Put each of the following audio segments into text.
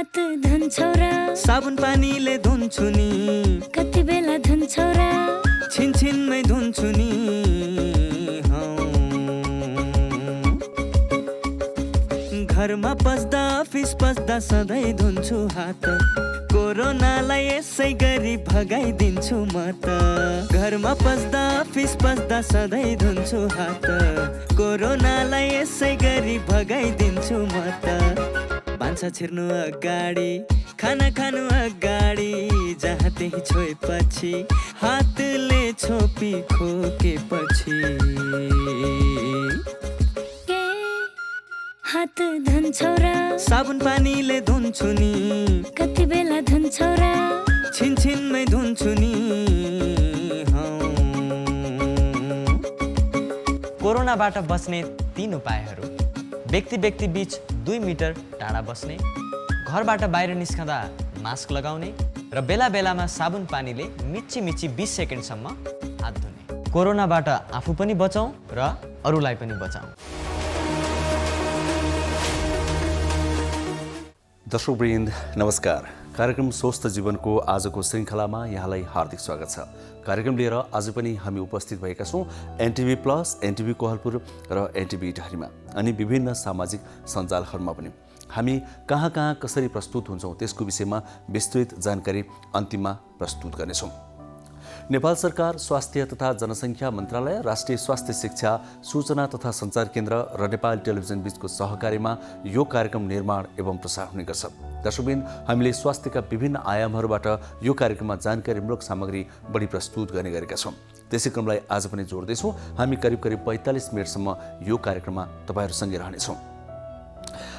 हात धुन्छौ र साबुन पानीले धुन्छु नि कति बेला धुन्छौ र छिनछिनमै धुन्छु नि घरमा पस्दा अफिस पस्दा सधैँ धुन्छु हात कोरोनालाई यसै गरी भगाइदिन्छु म त घरमा पस्दा अफिस पस्दा सधैँ धुन्छु हात कोरोनालाई यसै गरी भगाइदिन्छु म त भान्सा छिर्नु अगाडि खाना खानु अगाडि जहाँ त्यही छोएपछि हातले छोपी खोकेपछि हात धुन्छौ र साबुन पानीले धुन्छु नि कति बेला धुन्छौ र छिनछिनमै धुन्छु नि कोरोनाबाट बच्ने 3 उपायहरू। व्यक्ति व्यक्ति बीच 2 मिटर टाढा बस्ने, घरबाट बाहिर निस्कँदा मास्क लगाउने र बेला बेलामा साबुन पानीले मिची 20 सेकेन्डसम्म हात धुने। कोरोनाबाट आफू पनि बचाउँ र अरूलाई पनि बचाउँ। दर्शकवृन्द नमस्कार। कार्यक्रम स्वस्थ जीवनको आजको श्रृङ्खलामा यहाँलाई हार्दिक स्वागत छ। कार्यक्रम लिएर आज पनि हामी उपस्थित भएका छौँ एनटिभी प्लस, एनटिभी कोहलपुर र एनटिभी इटारीमा अनि विभिन्न सामाजिक सञ्जालहरूमा पनि। हामी कहाँ कहाँ कसरी प्रस्तुत हुन्छौँ त्यसको विषयमा विस्तृत जानकारी अन्तिममा प्रस्तुत गर्नेछौँ। नेपाल सरकार स्वास्थ्य तथा जनसङ्ख्या मन्त्रालय, राष्ट्रिय स्वास्थ्य शिक्षा सूचना तथा सञ्चार केन्द्र र नेपाल टेलिभिजन बीचको सहकार्यमा यो कार्यक्रम निर्माण एवं प्रसार हुने गर्छ। दर्शकवृन्द, हामीले स्वास्थ्यका विभिन्न आयामहरूबाट यो कार्यक्रममा जानकारीमूलक सामग्री बढी प्रस्तुत गर्ने गरेका छौँ। त्यसै क्रमलाई आज पनि जोड्दैछौँ। हामी करिब 45 मिनटसम्म यो कार्यक्रममा तपाईँहरूसँगै रहनेछौँ।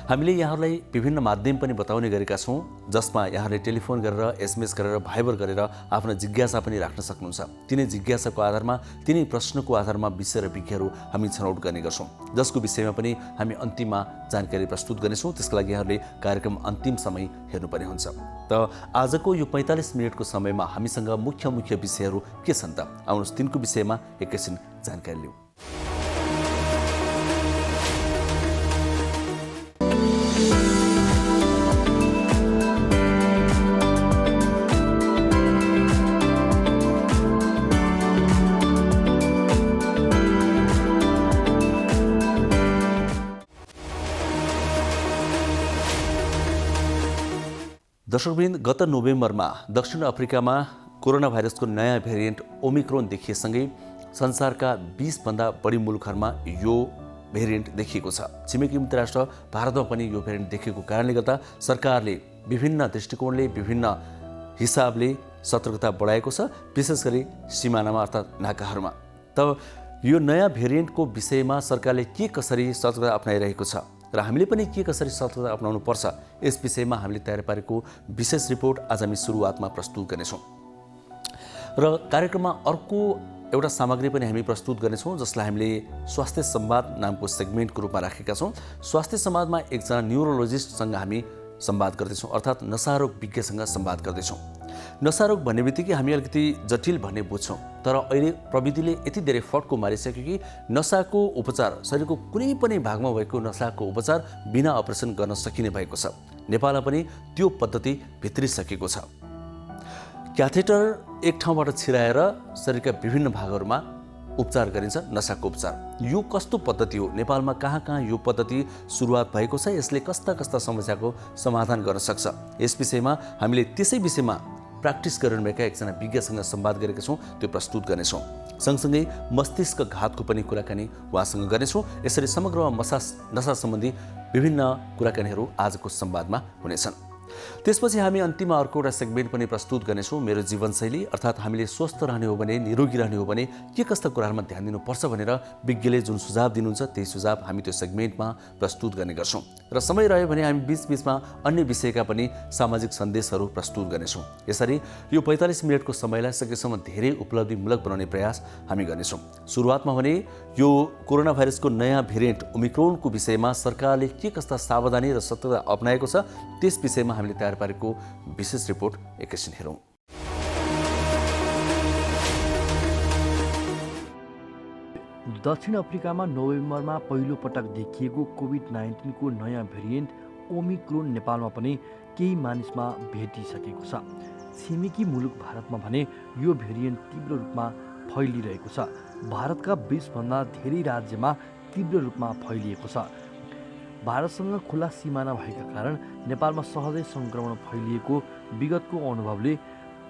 हामीले यहाँहरूलाई विभिन्न माध्यम पनि बताउने गरेका छौँ, जसमा यहाँहरूले टेलिफोन गरेर, एसएमएस गरेर, भाइबर गरेर आफ्नो जिज्ञासा पनि राख्न सक्नुहुन्छ। तिनै जिज्ञासाको आधारमा, तिनै प्रश्नको आधारमा विषय र विज्ञहरू हामी छनौट गर्ने गर्छौँ, जसको विषयमा पनि हामी अन्तिममा जानकारी प्रस्तुत गर्नेछौँ। त्यसका लागि यहाँहरूले कार्यक्रम अन्तिम समय हेर्नुपर्ने हुन्छ। त आजको यो 45 मिनटको समयमा हामीसँग मुख्य विषयहरू के छन् त? आउनुहोस् तिनको विषयमा एकैछिन जानकारी लिउँ। दर्शकवृन्द, गत नोभेम्बरमा दक्षिण अफ्रिकामा कोरोना भाइरसको नयाँ भेरिएन्ट ओमिक्रोन देखिएसँगै संसारका 20भन्दा बढी मुलुकहरूमा यो भेरिएन्ट देखिएको छ। छिमेकी मित्र राष्ट्र भारतमा पनि यो भेरिएन्ट देखिएको कारणले गर्दा सरकारले विभिन्न दृष्टिकोणले, विभिन्न हिसाबले सतर्कता बढाएको छ, विशेष गरी सिमानामा अर्थात् नाकाहरूमा। त यो नयाँ भेरिएन्टको विषयमा सरकारले के कसरी सतर्कता अपनाइरहेको छ र हामीले पनि के कसरी सतर्कता अपनाउनु पर्छ, यस विषयमा हामीले तयार पारेको विशेष रिपोर्ट आज हामी सुरुवातमा प्रस्तुत गर्नेछौँ। र कार्यक्रममा अर्को एउटा सामग्री पनि हामी प्रस्तुत गर्नेछौँ, जसलाई हामीले स्वास्थ्य संवाद नामको सेगमेन्टको रूपमा राखेका छौँ। स्वास्थ्य संवादमा एकजना न्युरोलोजिस्टसँग हामी संवाद गर्दैछौँ, अर्थात् नशारोग विज्ञसँग संवाद गर्दैछौँ। नशारोग भन्ने बित्तिकै हामी अलिकति जटिल भन्ने बुझ्छौँ, तर अहिले प्रविधिले यति धेरै फड्को मारिसक्यो कि नशाको उपचार, शरीरको कुनै पनि भागमा भएको नशाको उपचार बिना अपरेसन गर्न सकिने भएको छ। नेपालमा पनि त्यो पद्धति भित्रिसकेको छ। क्याथेटर एक ठाउँबाट छिराएर शरीरका विभिन्न भागहरूमा उपचार गरिन्छ, नशाको उपचार। यो कस्तो पद्धति हो? नेपालमा कहाँ कहाँ यो पद्धति सुरुवात भएको छ? यसले कस्ता समस्याको समाधान गर्न सक्छ? यस विषयमा हामीले त्यसै विषयमा प्र्याक्टिस गरिरहनुभएका एकजना विज्ञसँग संवाद गरेका छौँ, त्यो प्रस्तुत गर्नेछौँ। सँगसँगै मस्तिष्क घातको पनि कुराकानी उहाँसँग गर्नेछौँ। यसरी समग्रमा नशा सम्बन्धी विभिन्न कुराकानीहरू आजको संवादमा हुनेछन्। त्यसपछि हामी अन्तिममा अर्को एउटा सेगमेन्ट पनि प्रस्तुत गर्नेछौँ, मेरो जीवनशैली, अर्थात् हामीले स्वस्थ रहने हो भने, निरोगी रहने हो भने के कस्ता कुराहरूमा ध्यान दिनुपर्छ भनेर विज्ञले जुन सुझाव दिनुहुन्छ त्यही सुझाव हामी त्यो सेगमेन्टमा प्रस्तुत गर्ने गर्छौँ। र समय रह्यो भने हामी बीचबीचमा अन्य विषयका पनि सामाजिक सन्देशहरू प्रस्तुत गर्नेछौँ। यसरी यो 45 मिनटको समयलाई सकेसम्म धेरै उपलब्धिमूलक बनाउने प्रयास हामी गर्नेछौँ। सुरुवातमा भने यो कोरोना भाइरसको नयाँ भेरिएन्ट ओमिक्रोनको विषयमा सरकारले के कस्ता सावधानी र सतर्कता अपनाएको छ, त्यस विषयमा हामीले तयार पारेको विशेष रिपोर्ट एकैछिन हेरौँ। दक्षिण अफ्रिकामा नोभेम्बरमा पहिलो पटक देखिएको कोभिड-19 को नयाँ भेरिएन्ट ओमिक्रोन नेपालमा पनि केही मानिसमा भेटिसकेको छ। छिमेकी मुलुक भारतमा भने यो भेरिएन्ट तीव्र रूपमा फैलिरहेको छ। भारतका 20भन्दा धेरै राज्यमा तीव्र रूपमा फैलिएको छ। भारतसँग खुला सिमाना भएका कारण नेपालमा सहजै सङ्क्रमण फैलिएको विगतको अनुभवले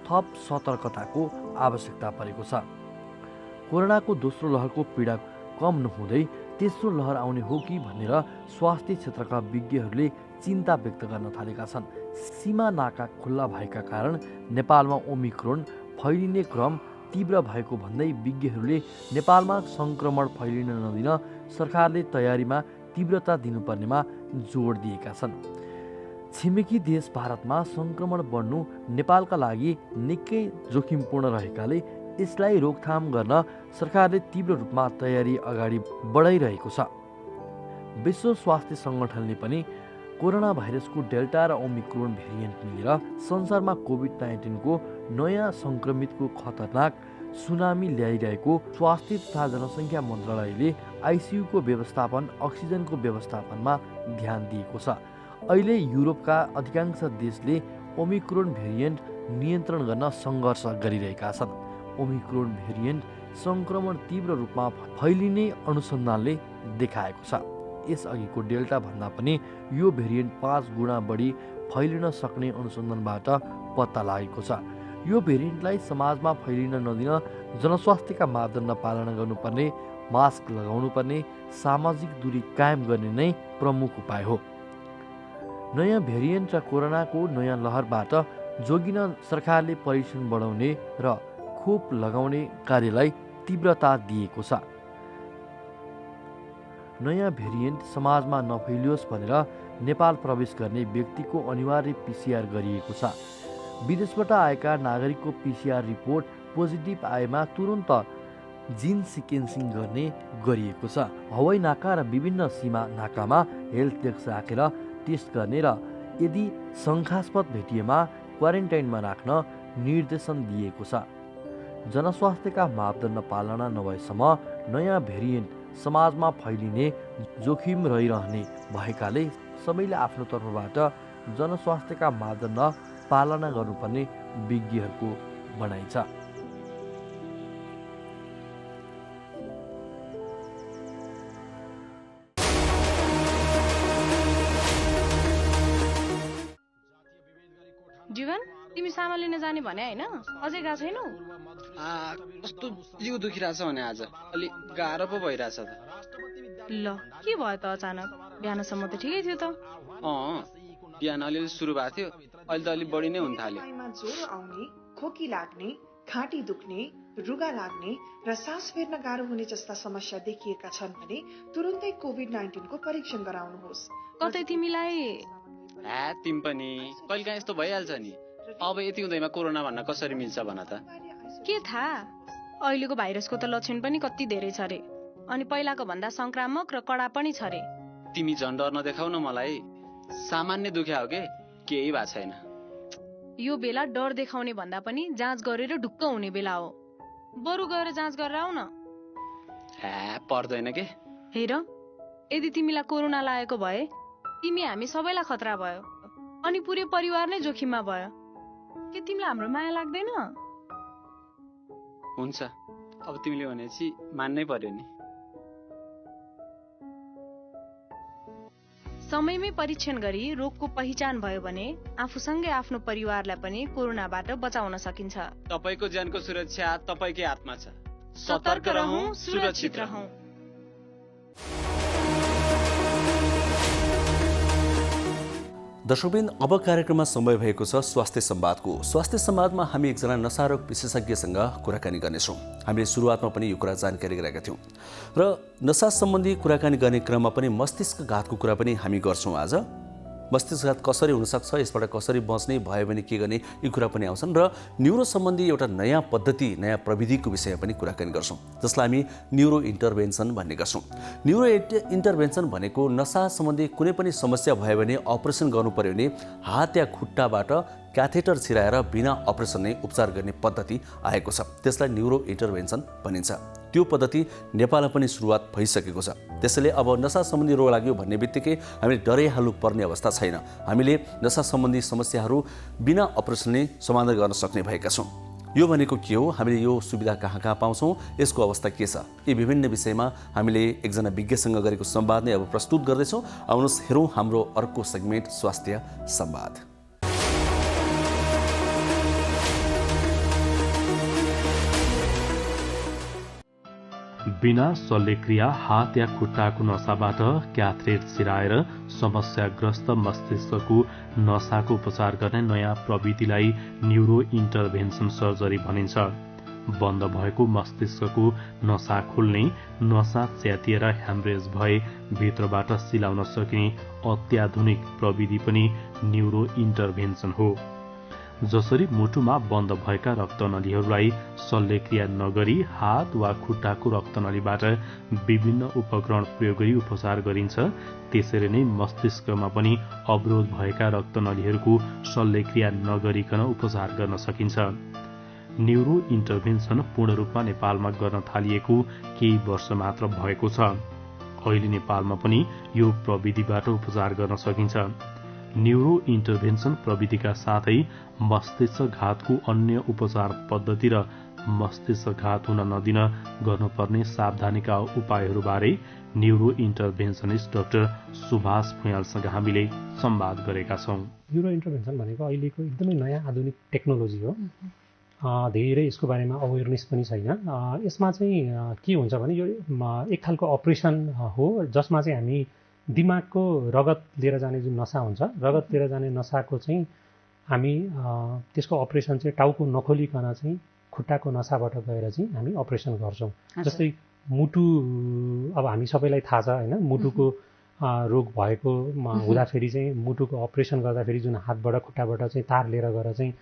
थप सतर्कताको आवश्यकता परेको छ। कोरोनाको दोस्रो लहरको पीडा कम नहुँदै तेस्रो लहर आउने हो कि भनेर स्वास्थ्य क्षेत्रका विज्ञहरूले चिन्ता व्यक्त गर्न थालेका छन्। सीमा नाका खुल्ला भएका कारण नेपालमा ओमिक्रोन फैलिने क्रम तीव्र भएको भन्दै विज्ञहरूले नेपालमा सङ्क्रमण फैलिन नदिन सरकारले तयारीमा तीव्रता दिनुपर्नेमा जोड दिएका छन्। छिमेकी देश भारतमा सङ्क्रमण बढ्नु नेपालका लागि निकै जोखिमपूर्ण रहेकाले यसलाई रोकथाम गर्न सरकारले तीव्र रूपमा तयारी अगाडि बढाइरहेको छ। विश्व स्वास्थ्य सङ्गठनले पनि कोरोना भाइरसको डेल्टा र ओमिक्रोन भेरिएन्ट मिलेर संसारमा कोभिड-19 को नयाँ सङ्क्रमितको खतरनाक सुनामी ल्याइरहेको स्वास्थ्य तथा जनसङ्ख्या मन्त्रालयले आइसियुको व्यवस्थापन, अक्सिजनको व्यवस्थापनमा ध्यान दिएको छ। अहिले युरोपका अधिकांश देशले ओमिक्रोन भेरिएन्ट नियन्त्रण गर्न सङ्घर्ष गरिरहेका छन्। ओमिक्रोन भेरिएन्ट सङ्क्रमण तीव्र रूपमा फैलिने अनुसन्धानले देखाएको छ। यसअघिको डेल्टा भन्दा पनि यो भेरिएन्ट 5 गुणा बढी फैलिन सक्ने अनुसन्धानबाट पत्ता लागेको छ। यो भेरिएन्टलाई समाजमा फैलिन नदिन जनस्वास्थ्यका मापदण्ड पालना गर्नुपर्ने, मास्क लगाउनुपर्ने, सामाजिक दूरी कायम गर्ने नै प्रमुख उपाय हो। नयाँ भेरिएन्ट र कोरोनाको नयाँ लहरबाट जोगिन सरकारले परीक्षण बढाउने र खोप लगाउने कार्यलाई तीव्रता दिएको छ। नयाँ भेरिएन्ट समाजमा नफैलियोस् भनेर नेपाल प्रवेश गर्ने व्यक्तिको अनिवार्य पिसिआर गरिएको छ। विदेशबाट आएका नागरिकको पिसिआर रिपोर्ट पोजिटिभ आएमा तुरन्त जिन सिक्वेन्सिङ गर्ने गरिएको छ। हवाई नाका र विभिन्न सीमा नाकामा हेल्थ डेस्क राखेर टेस्ट गर्ने र यदि शङ्कास्पद भेटिएमा क्वारेन्टाइनमा राख्न निर्देशन दिएको छ। जनस्वास्थ्यका मापदण्ड पालना नभएसम्म नयाँ भेरिएन्ट समाजमा फैलिने जोखिम रहिरहने भएकाले सबैले आफ्नो तर्फबाट जनस्वास्थ्यका मापदण्ड पालना गर्नुपर्ने विज्ञहरूको भनाइ छ। जीवन, तिमी सामान लिन जाने भने होइन? अझै गएको छैनौ? कस्तो जिउ दुखिरहेछ भने आज अलि गाह्रो पो भइरहेछ त। ल, के भयो त अचानक? बिहानसम्म त ठिकै थियो त। बिहान अलिअलि सुरु भएको थियो, अहिले त अलि बढी नै हुन थाल्यो। ज्वरो आउने, खोकी लाग्ने, घाँटी दुख्ने, रुगा लाग्ने र सास फेर्न गाह्रो हुने जस्ता समस्या देखिएका छन् भने तुरुन्तै कोभिड-19 को परीक्षण गराउनुहोस्। कतै तिमीलाई तिमी पनि कहिलेकाहीँ यस्तो भइहाल्छ नि। अब यति हुँदैमा कोरोना भन्न कसरी मिल्छ भन त? के थाहा, अहिलेको भाइरसको त लक्षण पनि कति धेरै छ रे, अनि पहिलाको भन्दा संक्रामक र कडा पनि छ रे। तिमी झन् डर नदेखाउ न मलाई, सामान्य दुख्या हो के, केही भएको छैन। यो बेला डर देखाउने भन्दा पनि जाँच गरेर ढुक्क हुने बेला हो। बरु गएर जाँच गरेर आऊ न। पर्दैन के। हेर, यदि तिमीलाई कोरोना लागेको भए तिमी हामी सबैलाई खतरा भयो, अनि पुरै परिवार नै जोखिममा भयो। के तिमीलाई हाम्रो माया लाग्दैन? हुन्छ, अब तिमीले भनेपछि मान्नै पर्यो नि। समयमै परीक्षण गरी रोगको पहिचान भयो भने आफूसँगै आफ्नो परिवारलाई पनि कोरोनाबाट बचाउन सकिन्छ। तपाईको ज्यानको सुरक्षा तपाईकै हातमा छ। सतर्क रहौं, सुरक्षित रहौं। दर्शकबिन, अब कार्यक्रममा समय भएको छ स्वास्थ्य संवादको। स्वास्थ्य संवादमा हामी एकजना नशारोग विशेषज्ञसँग कुराकानी गर्नेछौँ। हामीले सुरुवातमा पनि यो कुरा जानकारी गराएका थियौँ र नशा सम्बन्धी कुराकानी गर्ने क्रममा पनि मस्तिष्कघातको कुरा पनि हामी गर्छौँ। आज मस्तिष्कघात कसरी हुनसक्छ, यसबाट कसरी बच्ने, भयो भने के गर्ने, यी कुरा पनि आउँछन् र न्युरो सम्बन्धी एउटा नयाँ पद्धति, नयाँ प्रविधिको विषयमा पनि कुराकानी गर्छौँ, जसलाई हामी न्युरो इन्टरभेन्सन भन्ने गर्छौँ। न्युरो इन्टरभेन्सन भनेको नशा सम्बन्धी कुनै पनि समस्या भयो भने अपरेसन गर्नु पर्यो भने हात या खुट्टाबाट क्याथेटर छिराएर बिना अपरेसन नै उपचार गर्ने पद्धति आएको छ। त्यसलाई न्युरो इन्टरभेन्सन भनिन्छ। त्यो पद्धति नेपालमा पनि सुरुवात भइसकेको छ। त्यसैले अब नशा सम्बन्धी रोग लाग्यो भन्ने बित्तिकै हामीले डराइहाल्नु पर्ने अवस्था छैन। हामीले नशा सम्बन्धी समस्याहरू बिना अपरेसनले समाधान गर्न सक्ने भएका छौँ। यो भनेको के हो, हामीले यो सुविधा कहाँ कहाँ पाउँछौँ, यसको अवस्था के छ, यी विभिन्न विषयमा हामीले एकजना विज्ञसँग गरेको संवाद नै अब प्रस्तुत गर्दैछौँ। आउनुहोस् हेरौँ हाम्रो अर्को सेगमेन्ट स्वास्थ्य संवाद। बिना शल्यक्रिया हात या खुट्टाको नसाबाट क्याथरेट सिराएर समस्याग्रस्त मस्तिष्कको नसाको उपचार गर्ने नयाँ प्रविधिलाई न्युरो इन्टरभेन्सन सर्जरी भनिन्छ। बन्द भएको मस्तिष्कको नसा खोल्ने, नसा च्यातिएर ह्यामरेज भए भित्रबाट सिलाउन सकिने अत्याधुनिक प्रविधि पनि न्युरो इन्टरभेन्सन हो। जसरी मुटुमा बन्द भएका रक्तनलीहरूलाई शल्यक्रिया नगरी हात वा खुट्टाको रक्तनलीबाट विभिन्न उपकरण प्रयोग गरी उपचार गरिन्छ, त्यसरी नै मस्तिष्कमा पनि अवरोध भएका रक्तनलीहरूको शल्यक्रिया नगरिकन उपचार गर्न सकिन्छ। न्युरो इन्टरभेन्सन पूर्ण रूपमा नेपालमा गर्न थालिएको केही वर्ष मात्र भएको छ। अहिले नेपालमा पनि यो प्रविधिबाट उपचार गर्न सकिन्छ। न्युरो इन्टरभेन्सन प्रविधिका साथै मस्तिष्कघातको अन्य उपचार पद्धति र मस्तिष्कघात हुन नदिन गर्नुपर्ने सावधानीका उपायहरूबारे न्युरो इन्टरभेन्सनिस्ट डाक्टर सुभाष भुयालसँग हामीले संवाद गरेका छौँ। न्युरो इन्टरभेन्सन भनेको अहिलेको एकदमै नयाँ आधुनिक टेक्नोलोजी हो। धेरै यसको बारेमा अवेरनेस पनि छैन। यसमा चाहिँ के हुन्छ भने यो एक खालको अपरेसन हो जसमा चाहिँ हामी दिमागको रगत लिएर जाने जुन नसा हुन्छ, रगत लिएर जाने नसाको चाहिँ हामी त्यसको अपरेसन चाहिँ टाउको नखोलिकन चाहिँ खुट्टाको नसाबाट गएर चाहिँ हामी अपरेसन गर्छौँ। जस्तै मुटु, अब हामी सबैलाई थाहा छ होइन, मुटुको रोग भएको हुँदाखेरि चाहिँ मुटुको अपरेसन गर्दाखेरि जुन हातबाट खुट्टाबाट चाहिँ तार लिएर गएर चाहिँ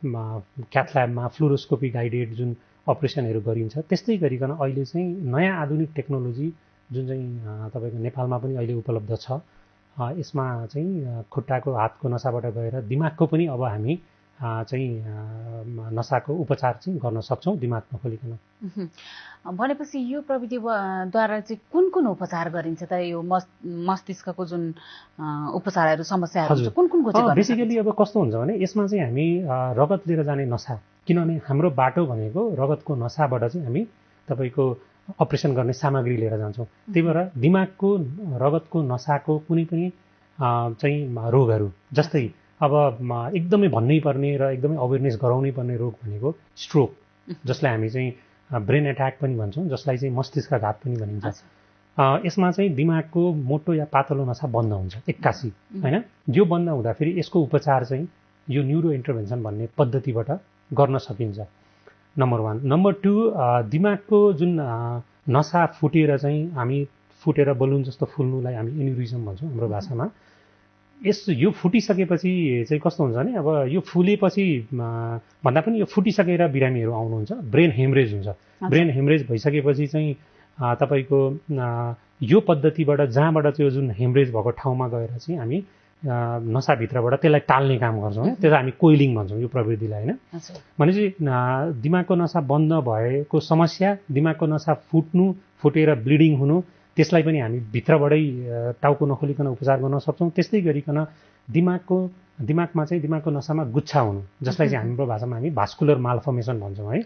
क्याथल्याबमा फ्लोरोस्कोपी गाइडेड जुन अपरेसनहरू गरिन्छ, त्यस्तै गरिकन अहिले चाहिँ नयाँ आधुनिक टेक्नोलोजी जुन चाहिँ तपाईँको नेपालमा पनि अहिले उपलब्ध छ, यसमा चाहिँ खुट्टाको हातको नसाबाट गएर दिमागको पनि अब हामी चाहिँ नसाको उपचार चाहिँ गर्न सक्छौँ दिमाग नखोलिकन। भनेपछि यो प्रविधिद्वारा चाहिँ कुन कुन उपचार गरिन्छ त? यो मस्तिष्कको जुन उपचारहरू समस्याहरू कुन कुनको चाहिँ? बेसिकली अब कस्तो हुन्छ भने यसमा चाहिँ हामी रगत लिएर जाने नसा, किनभने हाम्रो बाटो भनेको रगतको नसाबाट चाहिँ हामी तपाईँको अपरेसन गर्ने सामग्री लिएर जान्छौँ। त्यही भएर दिमागको रगतको नसाको कुनै पनि चाहिँ रोगहरू, जस्तै अब एकदमै भन्नै पर्ने र एकदमै अवेरनेस गराउनै पर्ने रोग भनेको स्ट्रोक, जसलाई हामी चाहिँ ब्रेन एट्याक पनि भन्छौँ, जसलाई चाहिँ मस्तिष्कघात पनि भनिन्छ। यसमा चाहिँ दिमागको मोटो या पातलो नसा बन्द हुन्छ एक्कासी होइन। यो बन्द हुँदाखेरि यसको उपचार चाहिँ यो न्युरो इन्टरभेन्सन भन्ने पद्धतिबाट गर्न सकिन्छ, नम्बर 1। नम्बर 2, दिमागको जुन नसा फुटेर चाहिँ हामी फुटेर बलुन जस्तो फुल्नुलाई हामी एन्युरिजम भन्छौँ हाम्रो भाषामा। यो फुटिसकेपछि चाहिँ कस्तो हुन्छ भने अब यो फुलेपछि भन्दा पनि यो फुटिसकेर बिरामीहरू आउनुहुन्छ, ब्रेन हेमरेज हुन्छ। ब्रेन हेमरेज भइसकेपछि चाहिँ तपाईँको यो पद्धतिबाट जहाँबाट त्यो जुन हेमरेज भएको ठाउँमा गएर चाहिँ हामी नसाभित्रबाट त्यसलाई टाल्ने काम गर्छौँ। त्यसलाई हामी कोइलिङ भन्छौँ यो प्रविधिलाई होइन। भनेपछि दिमागको नसा बन्द भएको समस्या, दिमागको नसा फुटेर ब्लिडिङ हुनु, त्यसलाई पनि हामी भित्रबाटै टाउको नखोलिकन उपचार गर्न सक्छौँ। त्यस्तै गरिकन दिमागमा चाहिँ दिमागको नसामा गुच्छा हुनु, जसलाई चाहिँ हाम्रो भाषामा हामी भास्कुलर मालफर्मेसन भन्छौँ है,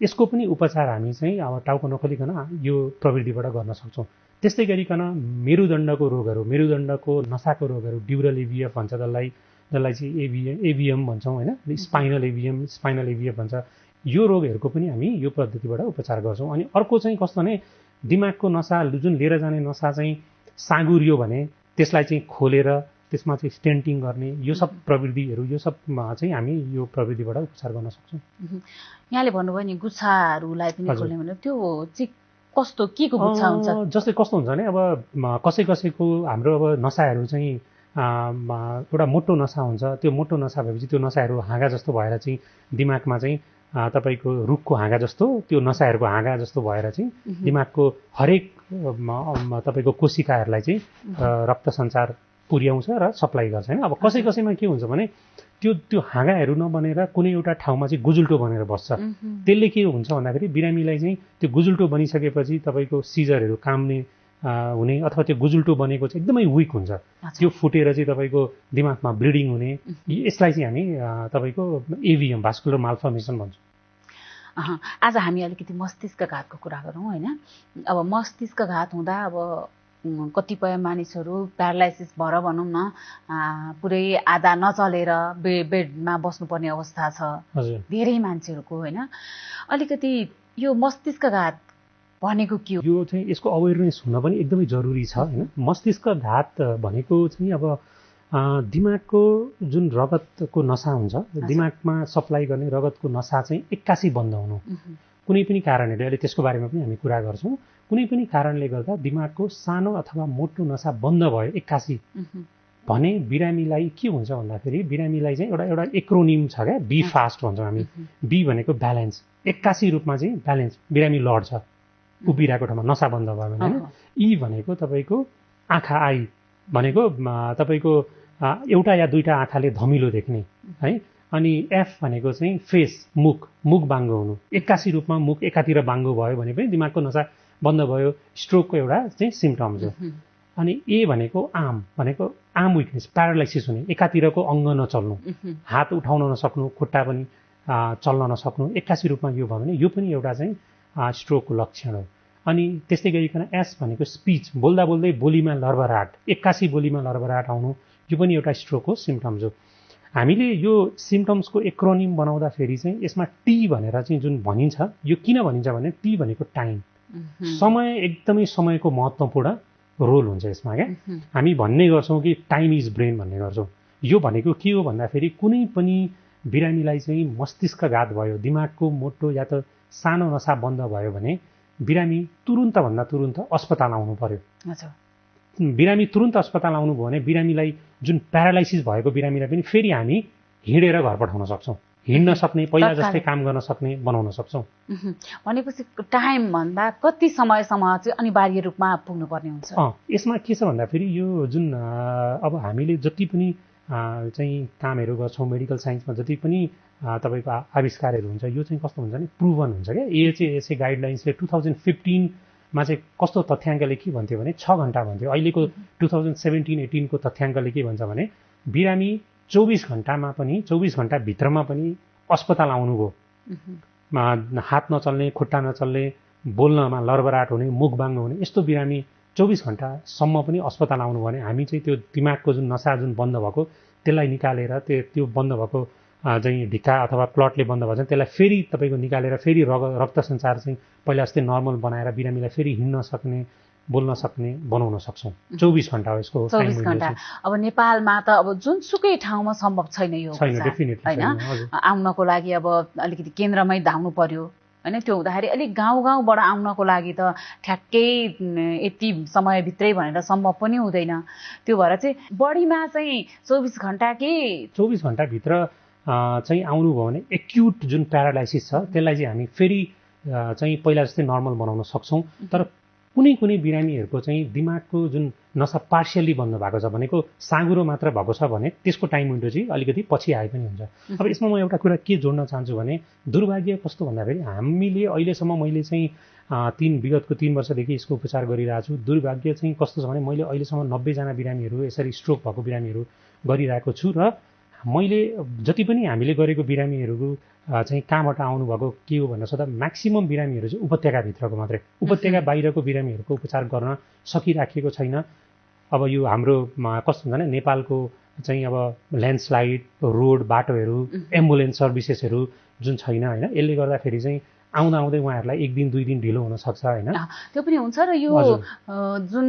यसको पनि उपचार हामी चाहिँ अब टाउको नखोलिकन यो प्रविधिबाट गर्न सक्छौँ। त्यस्तै गरिकन मेरुदण्डको रोगहरू, मेरुदण्डको नसाको रोगहरू, ड्युरल एभिएफ भन्छ जसलाई चाहिँ एभिएम भन्छौँ होइन, स्पाइनल एभिएफ भन्छ, यो रोगहरूको पनि हामी यो पद्धतिबाट उपचार गर्छौँ। अनि अर्को चाहिँ कस्तो भने दिमागको नसा जुन लिएर जाने नसा चाहिँ साँगुरियो भने त्यसलाई चाहिँ खोलेर त्यसमा चाहिँ स्टेन्टिङ गर्ने, यो सब प्रविधिहरू, यो सब चाहिँ हामी यो प्रविधिबाट उपचार गर्न सक्छौँ। यहाँले भन्नुभयो नि गुच्छाहरूलाई पनि खोल्ने भने त्यो चाहिँ कस्तो के को गुच्छा हुन्छ? जस्तै कस्तो हुन्छ भने अब कसैको हाम्रो अब नसाहरू चाहिँ एउटा मोटो नसा हुन्छ, त्यो मोटो नसा भएपछि त्यो नसाहरू हाँगा जस्तो भएर चाहिँ दिमागमा चाहिँ तपाईँको रुखको हाँगा जस्तो, त्यो नसाहरूको हाँगा जस्तो भएर चाहिँ दिमागको हरेक तपाईँको कोशिकाहरूलाई चाहिँ रक्त सञ्चार पुर्याउँछ र सप्लाई गर्छ होइन। अब कसै कसैमा के हुन्छ भने त्यो हाँगाहरू नबनेर कुनै एउटा ठाउँमा चाहिँ गुजुल्टो बनेर बस्छ। त्यसले के हुन्छ भन्दाखेरि बिरामीलाई चाहिँ त्यो गुजुल्टो बनिसकेपछि तपाईँको सिजरहरू काम्ने हुने अथवा त्यो गुजुल्टो बनेको चाहिँ एकदमै विक हुन्छ, त्यो फुटेर चाहिँ तपाईँको दिमागमा ब्लिडिङ हुने, यसलाई चाहिँ हामी तपाईँको एभिएम भास्कुलर माल्फर्मेसन भन्छौँ। आज हामी अलिकति मस्तिष्क घातको कुरा गरौँ होइन। अब मस्तिष्क घात हुँदा अब कतिपय मानिसहरू प्यारालाइसिस भएर भनौँ न पुरै आधा नचलेर बेडमा बस्नुपर्ने अवस्था छ धेरै मान्छेहरूको होइन। अलिकति यो मस्तिष्क घात भनेको के हो? यो चाहिँ यसको अवेरनेस हुन पनि एकदमै जरुरी छ होइन। मस्तिष्क घात भनेको चाहिँ अब दिमागको जुन रगतको नसा हुन्छ, दिमागमा सप्लाई गर्ने रगतको नसा चाहिँ एक्कासी बन्द हुनु, कुनै पनि कारणले, अहिले त्यसको बारेमा पनि हामी कुरा गर्छौँ, कुनै पनि कारणले गर्दा दिमागको सानो अथवा मोटो नसा बन्द भयो एक्कासी भने बिरामीलाई के हुन्छ भन्दाखेरि बिरामीलाई चाहिँ एउटा एक्रोनिम छ क्या, बी फास्ट भन्छौँ हामी। बी भनेको ब्यालेन्स, एक्कासी रूपमा चाहिँ ब्यालेन्स, बिरामी लड्छ उभिरहेको ठाउँमा नसा बन्द भयो भने होइन। ई भनेको तपाईँको आँखा, आई भनेको तपाईँको एउटा या दुईटा आँखाले धमिलो देख्ने है। अनि एफ भनेको चाहिँ फेस, मुख बाङ्गो हुनु, एक्कासी रूपमा मुख एकातिर बाङ्गो भयो भने पनि दिमागको नसा बन्द भयो, स्ट्रोकको एउटा चाहिँ सिम्टम्स हो। अनि ए भनेको आर्म विकनेस, प्यारालाइसिस हुने, एकातिरको अङ्ग नचल्नु, हात उठाउन नसक्नु, खुट्टा पनि चल्न नसक्नु, एक्कासी रूपमा यो भयो भने यो पनि एउटा चाहिँ स्ट्रोकको लक्षण हो। अनि त्यस्तै गरिकन एस भनेको स्पिच, बोल्दा बोल्दै बोलीमा लरबराहट, एक्कासी बोलीमा लरबराहट आउनु, यो पनि एउटा स्ट्रोकको सिम्टम्स हो। हामीले यो सिम्टम्सको एक्रोनिम बनाउँदाखेरि चाहिँ यसमा टी भनेर चाहिँ जुन भनिन्छ, यो किन भनिन्छ भने टी भनेको टाइम, समय, एकदमै समयको महत्त्वपूर्ण रोल हुन्छ यसमा क्या। हामी भन्ने गर्छौँ कि टाइम इज ब्रेन भन्ने गर्छौँ। यो भनेको के हो भन्दाखेरि कुनै पनि बिरामीलाई चाहिँ मस्तिष्कघात भयो, दिमागको मोटो या त सानो नसा बन्द भयो भने बिरामी तुरुन्तभन्दा तुरुन्त अस्पताल आउनु पर्यो। बिरामी तुरुन्त अस्पताल आउनु भयो भने बिरामीलाई जुन प्यारालाइसिस भएको बिरामीलाई पनि फेरि हामी हिँडेर घर पठाउन सक्छौँ, हिँड्न सक्ने, पहिला जस्तै काम गर्न सक्ने बनाउन सक्छौँ। भनेपछि टाइम भन्दा कति समयसम्म चाहिँ अनिवार्य रूपमा पुग्नुपर्ने हुन्छ? यसमा के छ भन्दाखेरि यो जुन अब हामीले जति पनि चाहिँ कामहरू गर्छौँ मेडिकल साइन्समा, जति पनि तपाईँको आविष्कारहरू हुन्छ, यो चाहिँ कस्तो हुन्छ भने प्रुभन हुन्छ क्या। एएचए गाइडलाइन्सले 2015मा चाहिँ कस्तो तथ्याङ्कले के भन्थ्यो भने 6 घन्टा भन्थ्यो। अहिलेको 2017-18 को तथ्याङ्कले के भन्छ भने बिरामी 24 घन्टाभित्रमा पनि अस्पताल आउनुभयो, हात नचल्ने, खुट्टा नचल्ने, बोल्नमा लरबराहट हुने, मुख बाङ्गो हुने, यस्तो बिरामी 24 घन्टासम्म पनि अस्पताल आउनु भने हामी चाहिँ त्यो दिमागको जुन नसा जुन बन्द भएको त्यसलाई निकालेर त्यो बन्द भएको चाहिँ ढिक्का अथवा क्लटले बन्द भएको छ त्यसलाई फेरि तपाईँको निकालेर फेरि रक्त सञ्चार चाहिँ पहिला जस्तै नर्मल बनाएर बिरामीलाई फेरि हिँड्न सक्ने, बोल्न सक्ने बनाउन सक्छौँ। 24 घन्टा हो यसको 24 घन्टा। अब नेपालमा त अब जुनसुकै ठाउँमा सम्भव छैन यो होइन, आउनको लागि अब अलिकति केन्द्रमै धाउनु पर्यो होइन। त्यो हुँदाखेरि अलिक गाउँबाट आउनको लागि त ठ्याक्कै यति समयभित्रै भनेर सम्भव पनि हुँदैन। त्यो भएर चाहिँ बढीमा चाहिँ 24 घन्टा कि 24 घन्टाभित्र चाहिँ आउनुभयो भने एक्युट जुन प्यारालाइसिस छ त्यसलाई चाहिँ हामी फेरि चाहिँ पहिला जस्तै नर्मल बनाउन सक्छौँ। तर कुनै बिरामीहरूको चाहिँ दिमागको जुन नसा पार्सियल्ली बन्द भएको छ भनेको साँगुरो मात्र भएको छ भने त्यसको टाइम विन्डो चाहिँ अलिकति पछि आए पनि हुन्छ। अब यसमा म एउटा कुरा के जोड्न चाहन्छु भने दुर्भाग्य कस्तो भन्दाखेरि हामीले अहिलेसम्म मैले चाहिँ विगतको 3 वर्षदेखि यसको उपचार गरिरहेको छु। दुर्भाग्य चाहिँ कस्तो छ भने मैले अहिलेसम्म 90 जना बिरामीहरू यसरी स्ट्रोक भएको बिरामीहरू गरिरहेको छु र मैले जति पनि हामीले गरेको बिरामीहरू चाहिँ कहाँबाट आउनुभएको के हो भनेर सोध्दा म्याक्सिमम बिरामीहरू चाहिँ उपत्यकाभित्रको मात्रै, उपत्यका बाहिरको बिरामीहरूको उपचार गर्न सकिराखेको छैन। अब यो हाम्रो कस्तो हुन्छ भने नेपालको चाहिँ अब ल्यान्डस्लाइड, रोड, बाटोहरू, एम्बुलेन्स सर्भिसेसहरू जुन छैन होइन, यसले गर्दाखेरि चाहिँ आउँदै उहाँहरूलाई 1 दिन 2 दिन ढिलो हुनसक्छ होइन। त्यो पनि हुन्छ र यो जुन